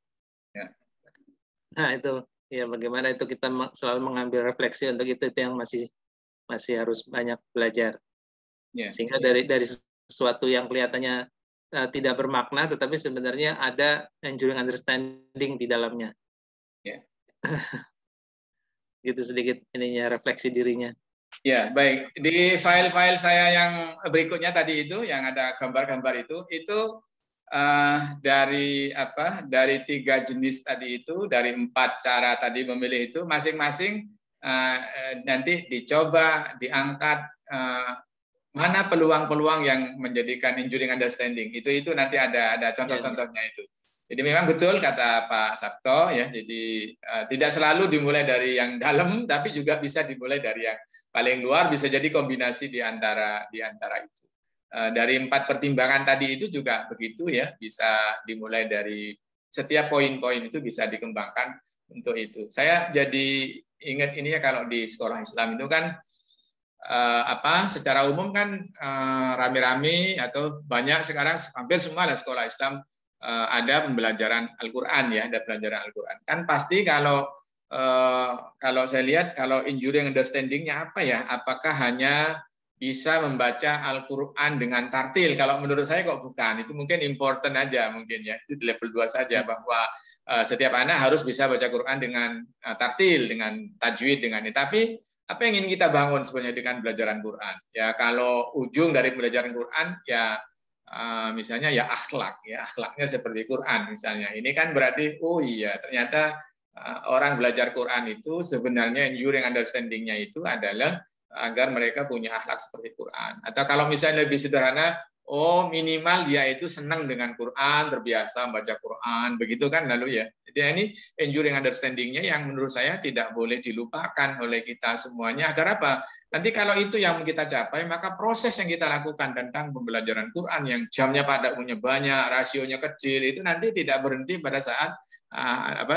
Nah itu ya bagaimana itu kita selalu mengambil refleksi untuk itu yang masih harus banyak belajar. Sehingga dari sesuatu yang kelihatannya tidak bermakna, tetapi sebenarnya ada enduring understanding di dalamnya. Gitu sedikit ininya refleksi dirinya. Ya, baik. Di file-file saya yang berikutnya tadi itu, yang ada gambar-gambar itu dari apa? Dari 3 jenis tadi itu, dari 4 cara tadi memilih itu, masing-masing nanti dicoba, diangkat mana peluang-peluang yang menjadikan enduring understanding. Itu nanti ada contoh-contohnya itu. Jadi memang betul kata Pak Sabto ya. Jadi tidak selalu dimulai dari yang dalam, tapi juga bisa dimulai dari yang paling luar. Bisa jadi kombinasi di antara itu. Dari 4 pertimbangan tadi itu juga begitu ya. Bisa dimulai dari setiap poin-poin itu bisa dikembangkan untuk itu. Saya jadi ingat ini ya, kalau di sekolah Islam itu kan secara umum kan rame-rame atau banyak sekarang hampir semua sekolah Islam ada pembelajaran Al-Qur'an ya, ada pelajaran Al-Qur'an. Kan pasti kalau saya lihat kalau enduring understanding-nya apa ya? Apakah hanya bisa membaca Al-Qur'an dengan tartil? Kalau menurut saya kok bukan. Itu mungkin important aja mungkin ya. Itu di level 2 saja, bahwa setiap anak harus bisa baca Qur'an dengan tartil, dengan tajwid, dengan ini. Tapi apa yang ingin kita bangun sebenarnya dengan pelajaran Quran? Ya kalau ujung dari pelajaran Quran ya misalnya ya akhlaknya seperti Quran misalnya. Ini kan berarti oh iya ternyata orang belajar Quran itu sebenarnya enduring understanding-nya itu adalah agar mereka punya akhlak seperti Quran. Atau kalau misalnya lebih sederhana, oh minimal dia itu senang dengan Quran, terbiasa membaca Quran, begitu kan lalu ya. Jadi ini enduring understanding-nya yang menurut saya tidak boleh dilupakan oleh kita semuanya. Agar apa? Nanti kalau itu yang kita capai, maka proses yang kita lakukan tentang pembelajaran Quran yang jamnya pada punya banyak, rasionya kecil, itu nanti tidak berhenti pada saat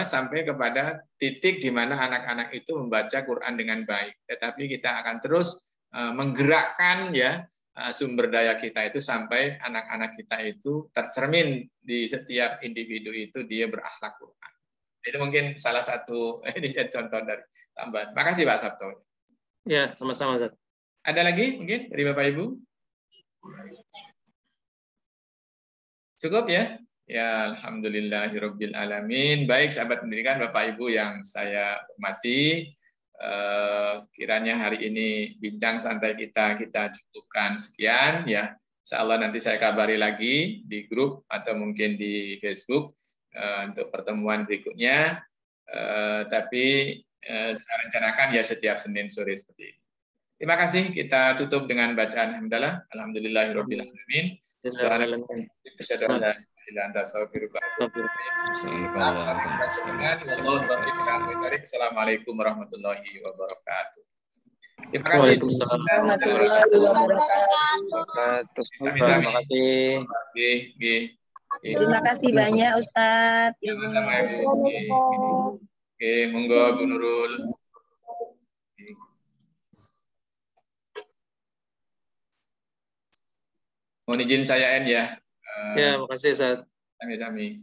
sampai kepada titik di mana anak-anak itu membaca Quran dengan baik. Tetapi kita akan terus menggerakkan ya sumber daya kita itu sampai anak-anak kita itu tercermin di setiap individu itu dia berakhlak Quran. Itu mungkin salah satu ini contoh dari tambahan. Makasih Pak Sabto. Ya, sama-sama Ustaz. Ada lagi mungkin dari Bapak Ibu? Cukup ya? Ya, alhamdulillahirabbil alamin. Baik sahabat pendidikan, Bapak Ibu yang saya hormati, kiranya hari ini bincang santai kita cukupkan sekian ya. Insyaallah nanti saya kabari lagi di grup atau mungkin di Facebook untuk pertemuan berikutnya. Tapi saya rencanakan ya setiap Senin sore seperti ini. Terima kasih. Kita tutup dengan bacaan hamdalah. Alhamdulillahirabbil alamin. Assalamualaikum warahmatullahi wabarakatuh. Terima kasih. Terima kasih. Terima kasih banyak Ustadz. Sama-sama Ibu. Oke, monggo Bu Nurul. Mohon izin saya ya. Ya, makasih Ustaz. Sami-sami.